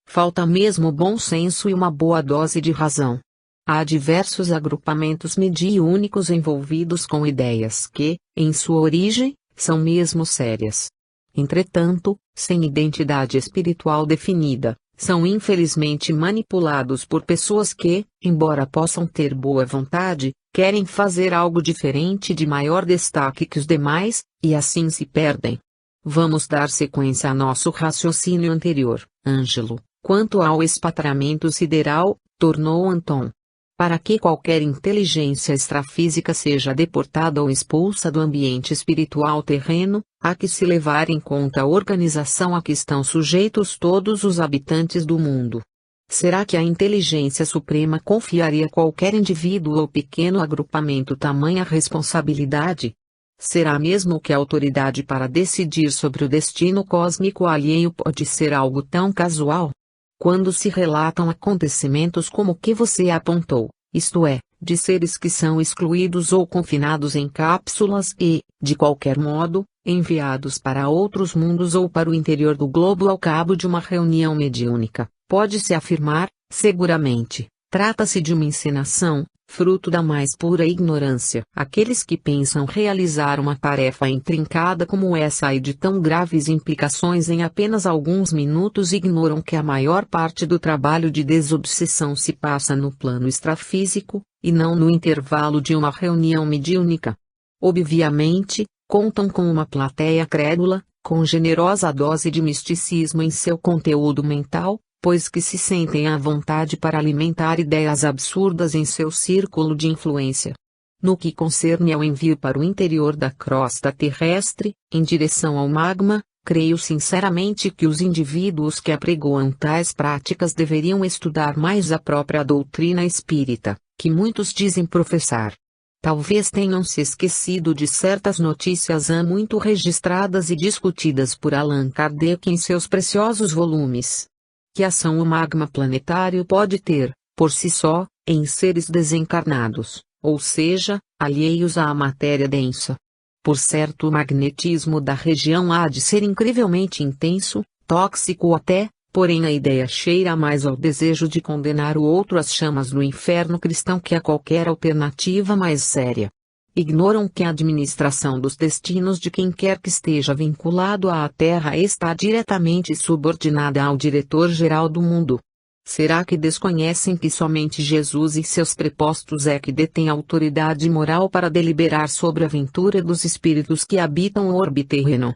Falta mesmo bom senso e uma boa dose de razão. Há diversos agrupamentos mediúnicos envolvidos com ideias que, em sua origem, são mesmo sérias. Entretanto, sem identidade espiritual definida, são infelizmente manipulados por pessoas que, embora possam ter boa vontade, querem fazer algo diferente de maior destaque que os demais, e assim se perdem. Vamos dar sequência a nosso raciocínio anterior, Ângelo, quanto ao espaçamento sideral, tornou Anton. Para que qualquer inteligência extrafísica seja deportada ou expulsa do ambiente espiritual terreno, há que se levar em conta a organização a que estão sujeitos todos os habitantes do mundo. Será que a inteligência suprema confiaria a qualquer indivíduo ou pequeno agrupamento tamanha responsabilidade? Será mesmo que a autoridade para decidir sobre o destino cósmico alheio pode ser algo tão casual? Quando se relatam acontecimentos como o que você apontou, isto é, de seres que são excluídos ou confinados em cápsulas e, de qualquer modo, enviados para outros mundos ou para o interior do globo ao cabo de uma reunião mediúnica, pode-se afirmar, seguramente, trata-se de uma encenação, fruto da mais pura ignorância. Aqueles que pensam realizar uma tarefa intrincada como essa e de tão graves implicações em apenas alguns minutos ignoram que a maior parte do trabalho de desobsessão se passa no plano extrafísico, e não no intervalo de uma reunião mediúnica. Obviamente, contam com uma plateia crédula, com generosa dose de misticismo em seu conteúdo mental, pois que se sentem à vontade para alimentar ideias absurdas em seu círculo de influência. No que concerne ao envio para o interior da crosta terrestre, em direção ao magma, creio sinceramente que os indivíduos que apregoam tais práticas deveriam estudar mais a própria doutrina espírita, que muitos dizem professar. Talvez tenham se esquecido de certas notícias há muito registradas e discutidas por Allan Kardec em seus preciosos volumes. Que ação o magma planetário pode ter, por si só, em seres desencarnados, ou seja, alheios à matéria densa. Por certo, o magnetismo da região há de ser incrivelmente intenso, tóxico até, porém a ideia cheira mais ao desejo de condenar o outro às chamas do inferno cristão que a qualquer alternativa mais séria. Ignoram que a administração dos destinos de quem quer que esteja vinculado à Terra está diretamente subordinada ao diretor-geral do mundo. Será que desconhecem que somente Jesus e seus prepostos é que detêm autoridade moral para deliberar sobre a aventura dos espíritos que habitam o orbe terreno?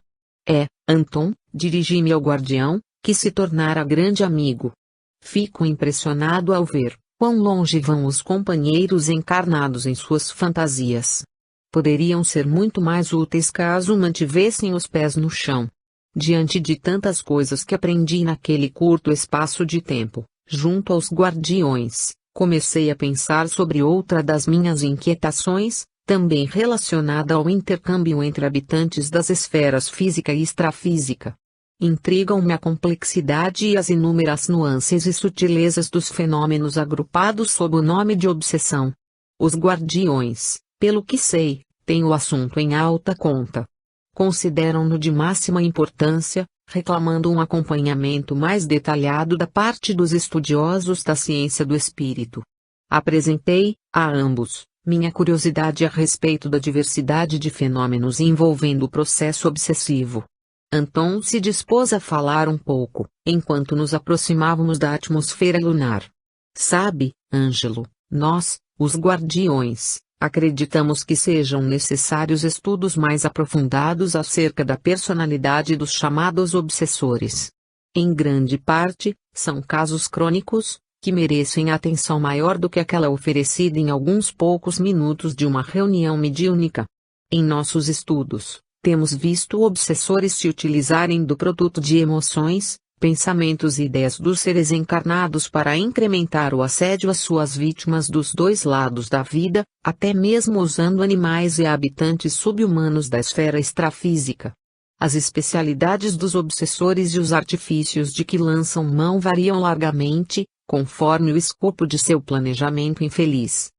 Anton, dirigi-me ao guardião, que se tornara grande amigo. Fico impressionado ao ver quão longe vão os companheiros encarnados em suas fantasias. Poderiam ser muito mais úteis caso mantivessem os pés no chão. Diante de tantas coisas que aprendi naquele curto espaço de tempo, junto aos guardiões, comecei a pensar sobre outra das minhas inquietações, também relacionada ao intercâmbio entre habitantes das esferas física e extrafísica. Intrigam-me a complexidade e as inúmeras nuances e sutilezas dos fenômenos agrupados sob o nome de obsessão. Os guardiões, pelo que sei, têm o assunto em alta conta. Consideram-no de máxima importância, reclamando um acompanhamento mais detalhado da parte dos estudiosos da ciência do espírito. Apresentei, a ambos, minha curiosidade a respeito da diversidade de fenômenos envolvendo o processo obsessivo. Anton se dispôs a falar um pouco, enquanto nos aproximávamos da atmosfera lunar. Sabe, Ângelo, nós, os guardiões, acreditamos que sejam necessários estudos mais aprofundados acerca da personalidade dos chamados obsessores. Em grande parte, são casos crônicos, que merecem atenção maior do que aquela oferecida em alguns poucos minutos de uma reunião mediúnica. Em nossos estudos, temos visto obsessores se utilizarem do produto de emoções, pensamentos e ideias dos seres encarnados para incrementar o assédio às suas vítimas dos dois lados da vida, até mesmo usando animais e habitantes subhumanos da esfera extrafísica. As especialidades dos obsessores e os artifícios de que lançam mão variam largamente, conforme o escopo de seu planejamento infeliz.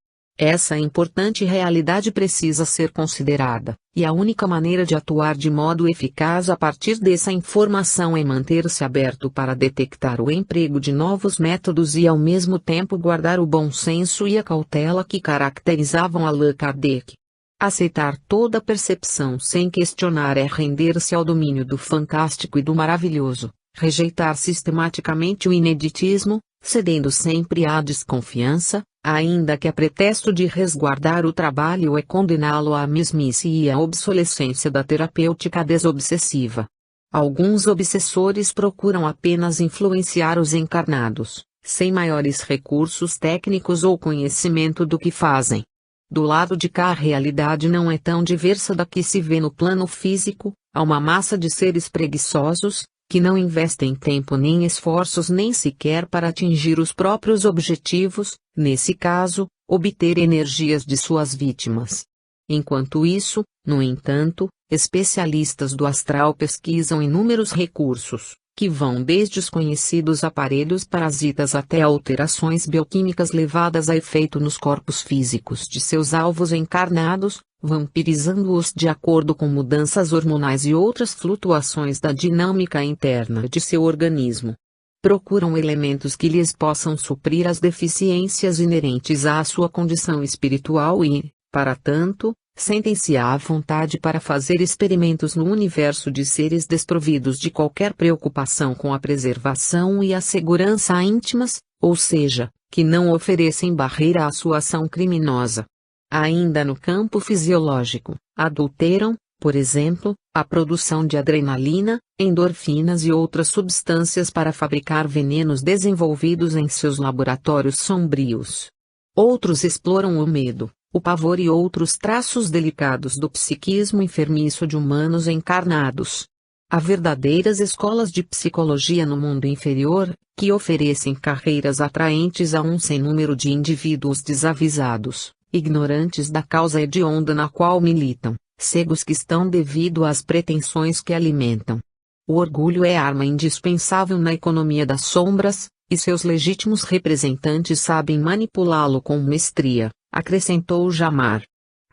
Essa importante realidade precisa ser considerada, e a única maneira de atuar de modo eficaz a partir dessa informação é manter-se aberto para detectar o emprego de novos métodos e ao mesmo tempo guardar o bom senso e a cautela que caracterizavam Allan Kardec. Aceitar toda percepção sem questionar é render-se ao domínio do fantástico e do maravilhoso, rejeitar sistematicamente o ineditismo, cedendo sempre à desconfiança, ainda que a pretexto de resguardar o trabalho é condená-lo à mesmice e à obsolescência da terapêutica desobsessiva. Alguns obsessores procuram apenas influenciar os encarnados, sem maiores recursos técnicos ou conhecimento do que fazem. Do lado de cá a realidade não é tão diversa da que se vê no plano físico, há uma massa de seres preguiçosos, que não investem tempo nem esforços nem sequer para atingir os próprios objetivos, nesse caso, obter energias de suas vítimas. Enquanto isso, no entanto, especialistas do astral pesquisam inúmeros recursos, que vão desde os conhecidos aparelhos parasitas até alterações bioquímicas levadas a efeito nos corpos físicos de seus alvos encarnados, vampirizando-os de acordo com mudanças hormonais e outras flutuações da dinâmica interna de seu organismo. Procuram elementos que lhes possam suprir as deficiências inerentes à sua condição espiritual e, para tanto, sentem-se à vontade para fazer experimentos no universo de seres desprovidos de qualquer preocupação com a preservação e a segurança íntimas, ou seja, que não oferecem barreira à sua ação criminosa. Ainda no campo fisiológico, adulteram, por exemplo, a produção de adrenalina, endorfinas e outras substâncias para fabricar venenos desenvolvidos em seus laboratórios sombrios. Outros exploram o medo, o pavor e outros traços delicados do psiquismo enfermiço de humanos encarnados. Há verdadeiras escolas de psicologia no mundo inferior, que oferecem carreiras atraentes a um sem número de indivíduos desavisados, ignorantes da causa hedionda na qual militam, cegos que estão devido às pretensões que alimentam. O orgulho é arma indispensável na economia das sombras, e seus legítimos representantes sabem manipulá-lo com mestria, acrescentou Jamar.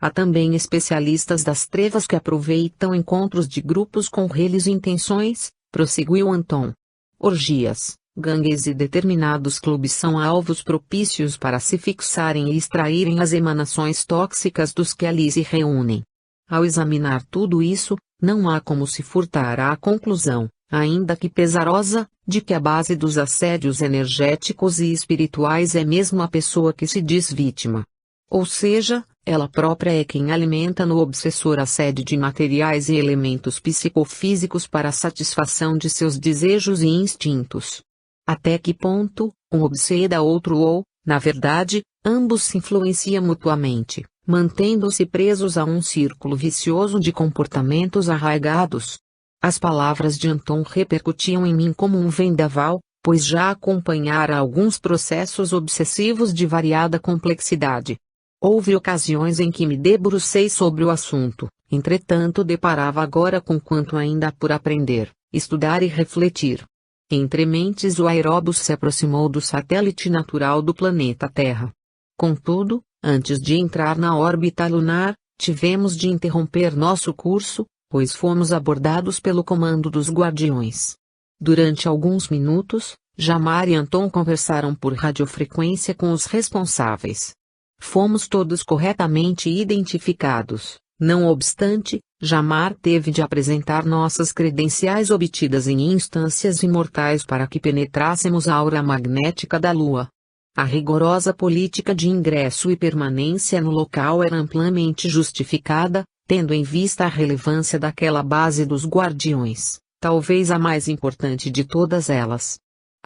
Há também especialistas das trevas que aproveitam encontros de grupos com reles intenções, prosseguiu Anton. Orgias, gangues e determinados clubes são alvos propícios para se fixarem e extraírem as emanações tóxicas dos que ali se reúnem. Ao examinar tudo isso, não há como se furtar à conclusão, ainda que pesarosa, de que a base dos assédios energéticos e espirituais é mesmo a pessoa que se diz vítima. Ou seja, ela própria é quem alimenta no obsessor a sede de materiais e elementos psicofísicos para a satisfação de seus desejos e instintos. Até que ponto, um obseda outro ou, na verdade, ambos se influenciam mutuamente, mantendo-se presos a um círculo vicioso de comportamentos arraigados. As palavras de Anton repercutiam em mim como um vendaval, pois já acompanhara alguns processos obsessivos de variada complexidade. Houve ocasiões em que me debrucei sobre o assunto, entretanto deparava agora com quanto ainda há por aprender, estudar e refletir. Entre mentes o aeróbus se aproximou do satélite natural do planeta Terra. Contudo, antes de entrar na órbita lunar, tivemos de interromper nosso curso, pois fomos abordados pelo comando dos guardiões. Durante alguns minutos, Jamar e Anton conversaram por radiofrequência com os responsáveis. Fomos todos corretamente identificados, não obstante, Jamar teve de apresentar nossas credenciais obtidas em instâncias imortais para que penetrássemos a aura magnética da Lua. A rigorosa política de ingresso e permanência no local era amplamente justificada, tendo em vista a relevância daquela base dos guardiões, talvez a mais importante de todas elas.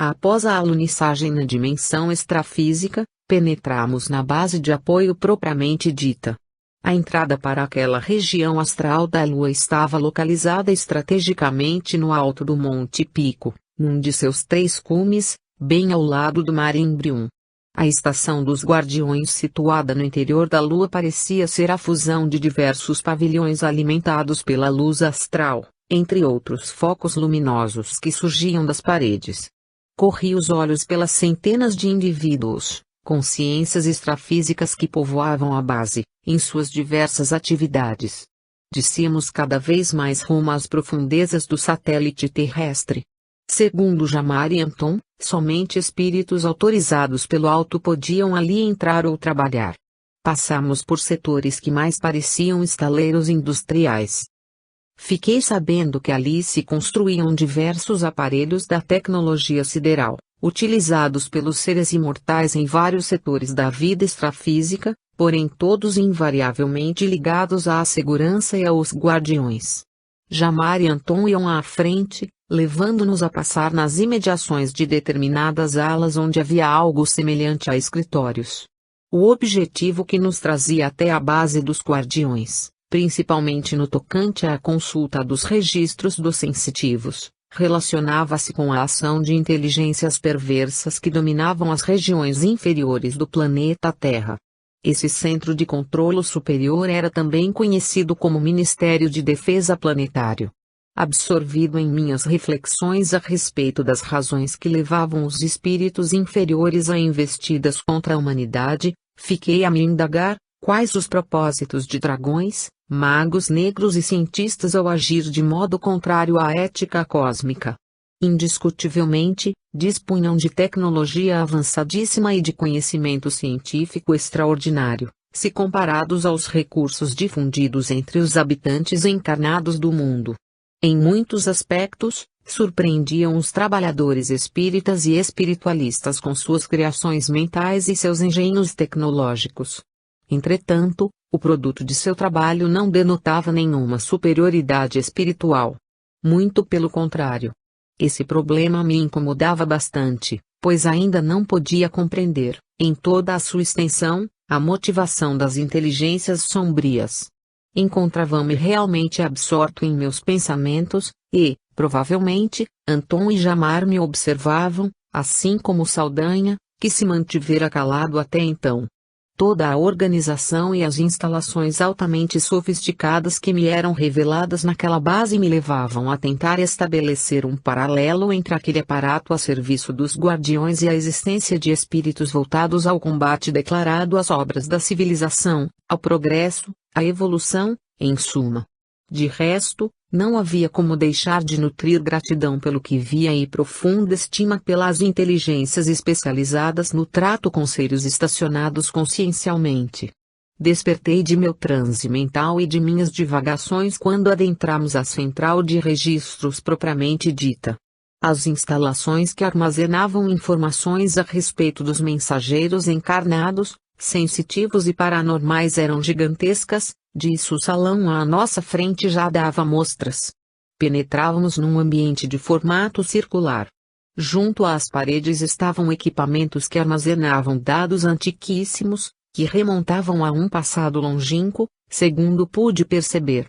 Após a alunissagem na dimensão extrafísica, penetramos na base de apoio propriamente dita. A entrada para aquela região astral da Lua estava localizada estrategicamente no alto do Monte Pico, num de seus 3 cumes, bem ao lado do Mar Imbrium. A estação dos Guardiões situada no interior da Lua parecia ser a fusão de diversos pavilhões alimentados pela luz astral, entre outros focos luminosos que surgiam das paredes. Corri os olhos pelas centenas de indivíduos, consciências extrafísicas que povoavam a base, em suas diversas atividades. Descíamos cada vez mais rumo às profundezas do satélite terrestre. Segundo Jamar e Anton, somente espíritos autorizados pelo alto podiam ali entrar ou trabalhar. Passamos por setores que mais pareciam estaleiros industriais. Fiquei sabendo que ali se construíam diversos aparelhos da tecnologia sideral, utilizados pelos seres imortais em vários setores da vida extrafísica, porém todos invariavelmente ligados à segurança e aos guardiões. Jamar e Anton iam à frente, levando-nos a passar nas imediações de determinadas alas onde havia algo semelhante a escritórios. O objetivo que nos trazia até a base dos guardiões, principalmente no tocante à consulta dos registros dos sensitivos, relacionava-se com a ação de inteligências perversas que dominavam as regiões inferiores do planeta Terra. Esse centro de controlo superior era também conhecido como Ministério de Defesa Planetário. Absorvido em minhas reflexões a respeito das razões que levavam os espíritos inferiores a investidas contra a humanidade, fiquei a me indagar quais os propósitos de dragões, magos negros e cientistas ao agir de modo contrário à ética cósmica. Indiscutivelmente, dispunham de tecnologia avançadíssima e de conhecimento científico extraordinário, se comparados aos recursos difundidos entre os habitantes encarnados do mundo. Em muitos aspectos, surpreendiam os trabalhadores espíritas e espiritualistas com suas criações mentais e seus engenhos tecnológicos. Entretanto, o produto de seu trabalho não denotava nenhuma superioridade espiritual. Muito pelo contrário. Esse problema me incomodava bastante, pois ainda não podia compreender, em toda a sua extensão, a motivação das inteligências sombrias. Encontrava-me realmente absorto em meus pensamentos, e, provavelmente, Anton e Jamar me observavam, assim como Saldanha, que se mantivera calado até então. Toda a organização e as instalações altamente sofisticadas que me eram reveladas naquela base me levavam a tentar estabelecer um paralelo entre aquele aparato a serviço dos guardiões e a existência de espíritos voltados ao combate declarado às obras da civilização, ao progresso, à evolução, em suma. De resto, não havia como deixar de nutrir gratidão pelo que via e profunda estima pelas inteligências especializadas no trato com seres estacionados consciencialmente. Despertei de meu transe mental e de minhas divagações quando adentramos a central de registros propriamente dita. As instalações que armazenavam informações a respeito dos mensageiros encarnados, sensitivos e paranormais eram gigantescas, disso o salão à nossa frente já dava mostras. Penetrávamos num ambiente de formato circular. Junto às paredes estavam equipamentos que armazenavam dados antiquíssimos, que remontavam a um passado longínquo, segundo pude perceber.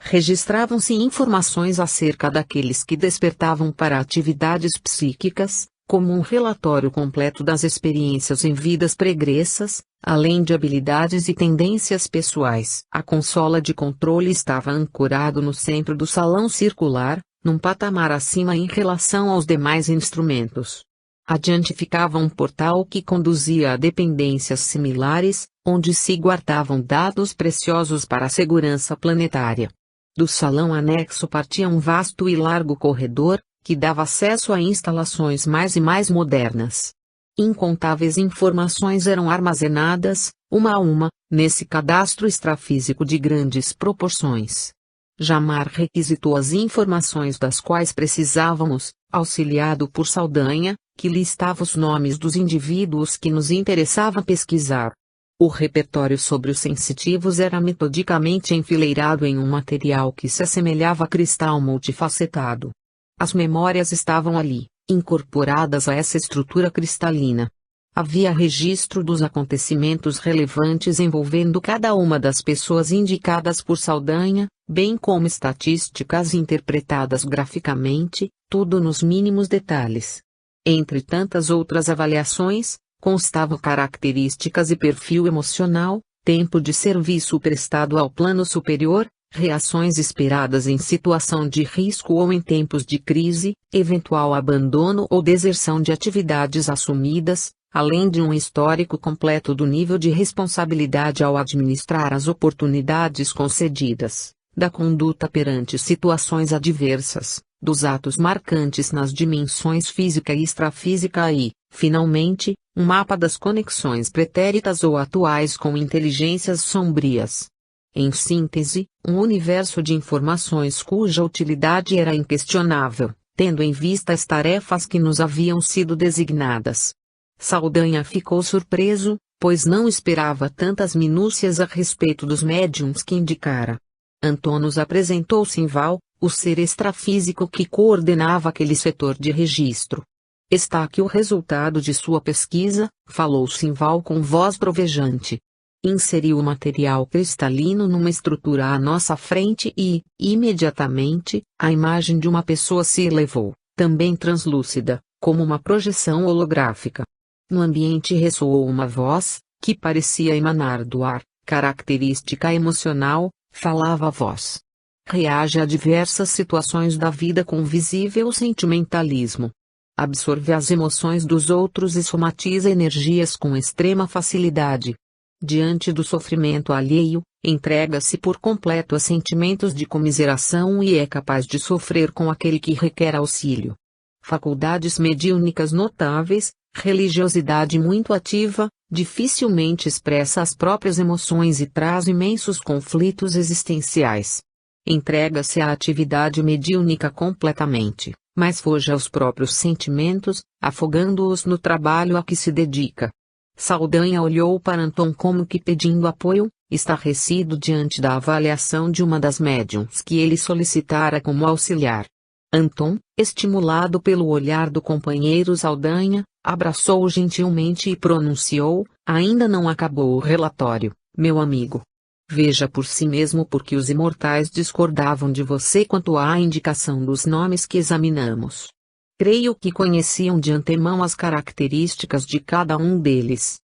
Registravam-se informações acerca daqueles que despertavam para atividades psíquicas, como um relatório completo das experiências em vidas pregressas, além de habilidades e tendências pessoais. A consola de controle estava ancorado no centro do salão circular, num patamar acima em relação aos demais instrumentos. Adiante ficava um portal que conduzia a dependências similares, onde se guardavam dados preciosos para a segurança planetária. Do salão anexo partia um vasto e largo corredor, que dava acesso a instalações mais e mais modernas. Incontáveis informações eram armazenadas, uma a uma, nesse cadastro extrafísico de grandes proporções. Jamar requisitou as informações das quais precisávamos, auxiliado por Saldanha, que listava os nomes dos indivíduos que nos interessava pesquisar. O repertório sobre os sensitivos era metodicamente enfileirado em um material que se assemelhava a cristal multifacetado. As memórias estavam ali, incorporadas a essa estrutura cristalina. Havia registro dos acontecimentos relevantes envolvendo cada uma das pessoas indicadas por Saldanha, bem como estatísticas interpretadas graficamente, tudo nos mínimos detalhes. Entre tantas outras avaliações, constavam características e perfil emocional, tempo de serviço prestado ao plano superior, reações esperadas em situação de risco ou em tempos de crise, eventual abandono ou deserção de atividades assumidas, além de um histórico completo do nível de responsabilidade ao administrar as oportunidades concedidas, da conduta perante situações adversas, dos atos marcantes nas dimensões física e extrafísica e, finalmente, um mapa das conexões pretéritas ou atuais com inteligências sombrias. Em síntese, um universo de informações cuja utilidade era inquestionável, tendo em vista as tarefas que nos haviam sido designadas. Saldanha ficou surpreso, pois não esperava tantas minúcias a respeito dos médiuns que indicara. Anton nos apresentou Simval, o ser extrafísico que coordenava aquele setor de registro. Está aqui o resultado de sua pesquisa, falou Simval com voz trovejante. Inseriu o material cristalino numa estrutura à nossa frente e, imediatamente, a imagem de uma pessoa se elevou, também translúcida, como uma projeção holográfica. No ambiente ressoou uma voz, que parecia emanar do ar, característica emocional, falava a voz. Reage a diversas situações da vida com visível sentimentalismo. Absorve as emoções dos outros e somatiza energias com extrema facilidade. Diante do sofrimento alheio, entrega-se por completo a sentimentos de comiseração e é capaz de sofrer com aquele que requer auxílio. Faculdades mediúnicas notáveis, religiosidade muito ativa, dificilmente expressa as próprias emoções e traz imensos conflitos existenciais. Entrega-se à atividade mediúnica completamente, mas foge aos próprios sentimentos, afogando-os no trabalho a que se dedica. Saldanha olhou para Anton como que pedindo apoio, estarrecido diante da avaliação de uma das médiuns que ele solicitara como auxiliar. Anton, estimulado pelo olhar do companheiro Saldanha, abraçou-o gentilmente e pronunciou: ainda não acabou o relatório, meu amigo. Veja por si mesmo porque os imortais discordavam de você quanto à indicação dos nomes que examinamos. Creio que conheciam de antemão as características de cada um deles.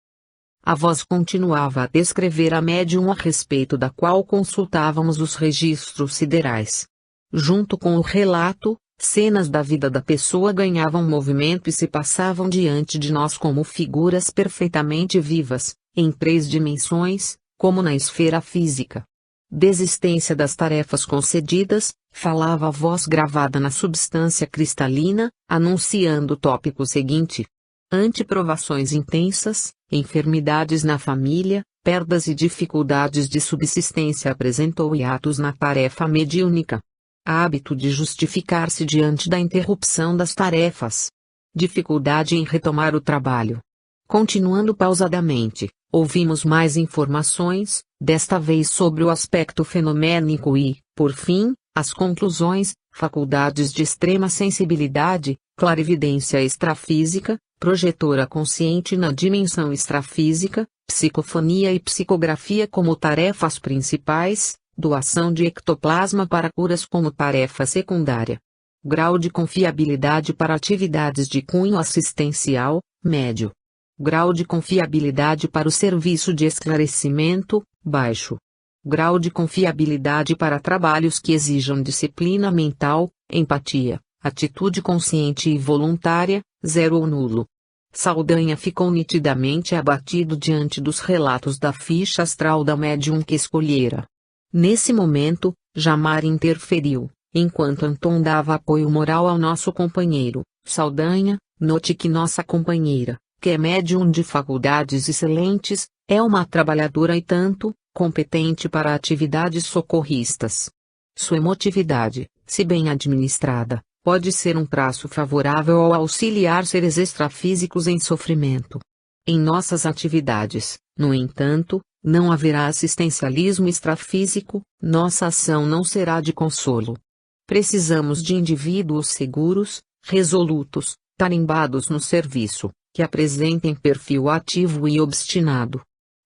A voz continuava a descrever a médium a respeito da qual consultávamos os registros siderais. Junto com o relato, cenas da vida da pessoa ganhavam movimento e se passavam diante de nós como figuras perfeitamente vivas, em 3 dimensões, como na esfera física. Desistência das tarefas concedidas, falava a voz gravada na substância cristalina, anunciando o tópico seguinte. Antiprovações intensas, enfermidades na família, perdas e dificuldades de subsistência apresentou hiatos na tarefa mediúnica. Hábito de justificar-se diante da interrupção das tarefas. Dificuldade em retomar o trabalho. Continuando pausadamente, ouvimos mais informações, desta vez sobre o aspecto fenomênico e, por fim, as conclusões: faculdades de extrema sensibilidade, clarividência extrafísica, projetora consciente na dimensão extrafísica, psicofonia e psicografia como tarefas principais, doação de ectoplasma para curas como tarefa secundária. Grau de confiabilidade para atividades de cunho assistencial, médio. Grau de confiabilidade para o serviço de esclarecimento, baixo. Grau de confiabilidade para trabalhos que exijam disciplina mental, empatia, atitude consciente e voluntária, 0 ou nulo. Saldanha ficou nitidamente abatido diante dos relatos da ficha astral da médium que escolhera. Nesse momento, Jamar interferiu, enquanto Anton dava apoio moral ao nosso companheiro. Saldanha, note que nossa companheira, que é médium de faculdades excelentes, é uma trabalhadora e tanto, competente para atividades socorristas. Sua emotividade, se bem administrada, pode ser um traço favorável ao auxiliar seres extrafísicos em sofrimento. Em nossas atividades, no entanto, não haverá assistencialismo extrafísico, nossa ação não será de consolo. Precisamos de indivíduos seguros, resolutos, tarimbados no serviço, que apresentem perfil ativo e obstinado.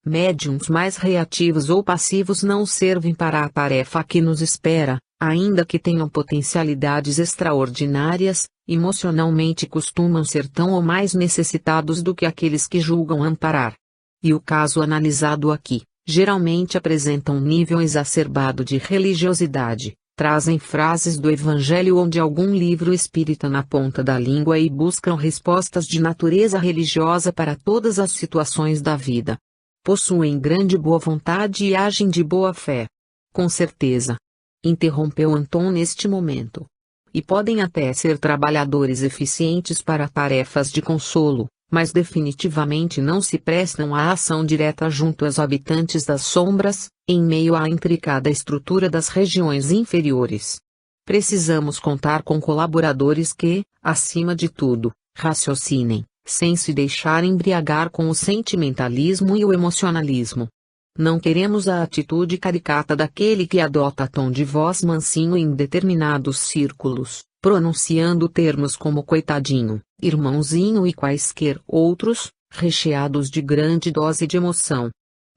Médiuns mais reativos ou passivos não servem para a tarefa que nos espera, ainda que tenham potencialidades extraordinárias, emocionalmente costumam ser tão ou mais necessitados do que aqueles que julgam amparar. E o caso analisado aqui, geralmente apresenta um nível exacerbado de religiosidade, trazem frases do Evangelho ou de algum livro espírita na ponta da língua e buscam respostas de natureza religiosa para todas as situações da vida. Possuem grande boa vontade e agem de boa fé. Com certeza. Interrompeu Anton neste momento. E podem até ser trabalhadores eficientes para tarefas de consolo, mas definitivamente não se prestam à ação direta junto aos habitantes das sombras, em meio à intricada estrutura das regiões inferiores. Precisamos contar com colaboradores que, acima de tudo, raciocinem, sem se deixar embriagar com o sentimentalismo e o emocionalismo. Não queremos a atitude caricata daquele que adota tom de voz mansinho em determinados círculos, pronunciando termos como coitadinho, irmãozinho e quaisquer outros, recheados de grande dose de emoção.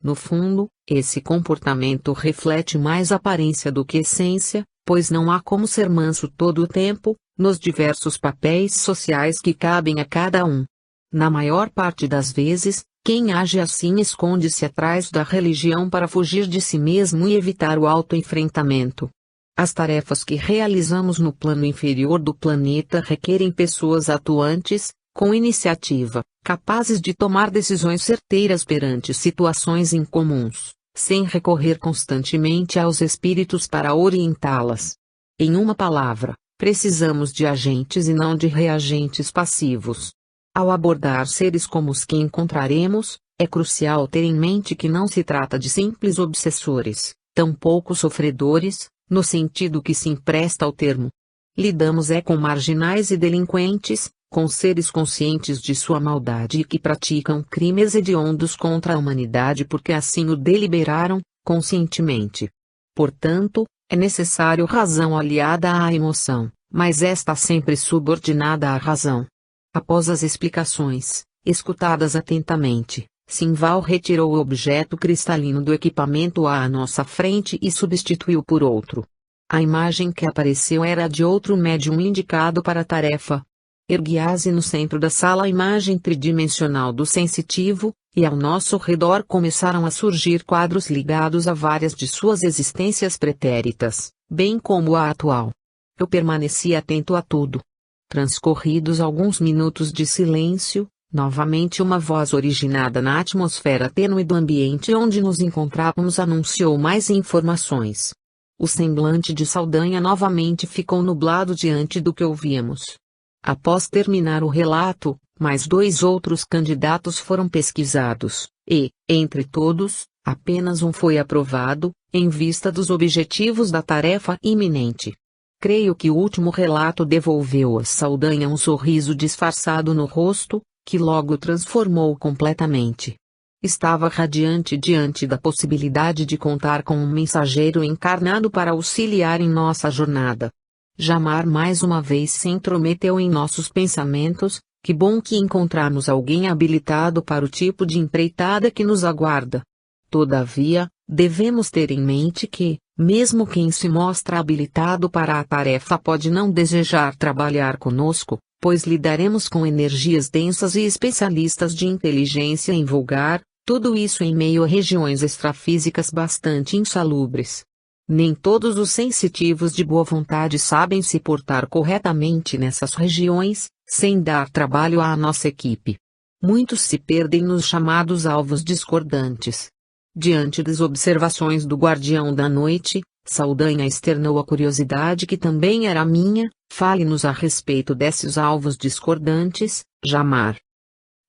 No fundo, esse comportamento reflete mais aparência do que essência, pois não há como ser manso todo o tempo, nos diversos papéis sociais que cabem a cada um. Na maior parte das vezes, quem age assim esconde-se atrás da religião para fugir de si mesmo e evitar o autoenfrentamento. As tarefas que realizamos no plano inferior do planeta requerem pessoas atuantes, com iniciativa, capazes de tomar decisões certeiras perante situações incomuns, sem recorrer constantemente aos espíritos para orientá-las. Em uma palavra, precisamos de agentes e não de reagentes passivos. Ao abordar seres como os que encontraremos, é crucial ter em mente que não se trata de simples obsessores, tampouco sofredores, no sentido que se empresta ao termo. Lidamos com marginais e delinquentes, com seres conscientes de sua maldade e que praticam crimes hediondos contra a humanidade porque assim o deliberaram, conscientemente. Portanto, é necessário razão aliada à emoção, mas esta sempre subordinada à razão. Após as explicações, escutadas atentamente, Simval retirou o objeto cristalino do equipamento à nossa frente e substituiu por outro. A imagem que apareceu era de outro médium indicado para a tarefa. Erguia-se no centro da sala a imagem tridimensional do sensitivo, e ao nosso redor começaram a surgir quadros ligados a várias de suas existências pretéritas, bem como a atual. Eu permaneci atento a tudo. Transcorridos alguns minutos de silêncio, novamente uma voz originada na atmosfera tênue do ambiente onde nos encontrávamos anunciou mais informações. O semblante de Saldanha novamente ficou nublado diante do que ouvíamos. Após terminar o relato, mais 2 outros candidatos foram pesquisados, e, entre todos, apenas um foi aprovado, em vista dos objetivos da tarefa iminente. Creio que o último relato devolveu a Saldanha um sorriso disfarçado no rosto, que logo transformou completamente. Estava radiante diante da possibilidade de contar com um mensageiro encarnado para auxiliar em nossa jornada. Jamar mais uma vez se intrometeu em nossos pensamentos, que bom que encontramos alguém habilitado para o tipo de empreitada que nos aguarda. Todavia, devemos ter em mente que, mesmo quem se mostra habilitado para a tarefa pode não desejar trabalhar conosco, pois lidaremos com energias densas e especialistas de inteligência em vulgar, tudo isso em meio a regiões extrafísicas bastante insalubres. Nem todos os sensitivos de boa vontade sabem se portar corretamente nessas regiões, sem dar trabalho à nossa equipe. Muitos se perdem nos chamados alvos discordantes. Diante das observações do guardião da noite, Saldanha externou a curiosidade que também era minha. Fale-nos a respeito desses alvos discordantes, Jamar.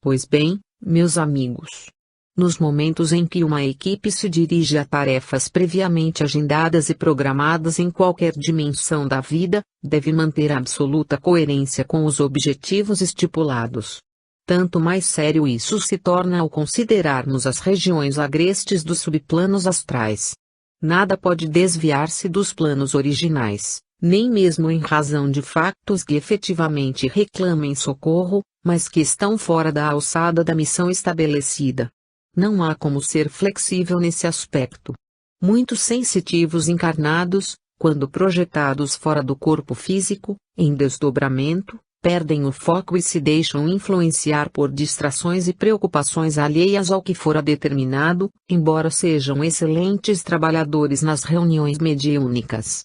Pois bem, meus amigos. Nos momentos em que uma equipe se dirige a tarefas previamente agendadas e programadas em qualquer dimensão da vida, deve manter absoluta coerência com os objetivos estipulados. Tanto mais sério isso se torna ao considerarmos as regiões agrestes dos subplanos astrais. Nada pode desviar-se dos planos originais, Nem mesmo em razão de factos que efetivamente reclamem socorro, mas que estão fora da alçada da missão estabelecida. Não há como ser flexível nesse aspecto. Muitos sensitivos encarnados, quando projetados fora do corpo físico, em desdobramento, perdem o foco e se deixam influenciar por distrações e preocupações alheias ao que fora determinado, embora sejam excelentes trabalhadores nas reuniões mediúnicas.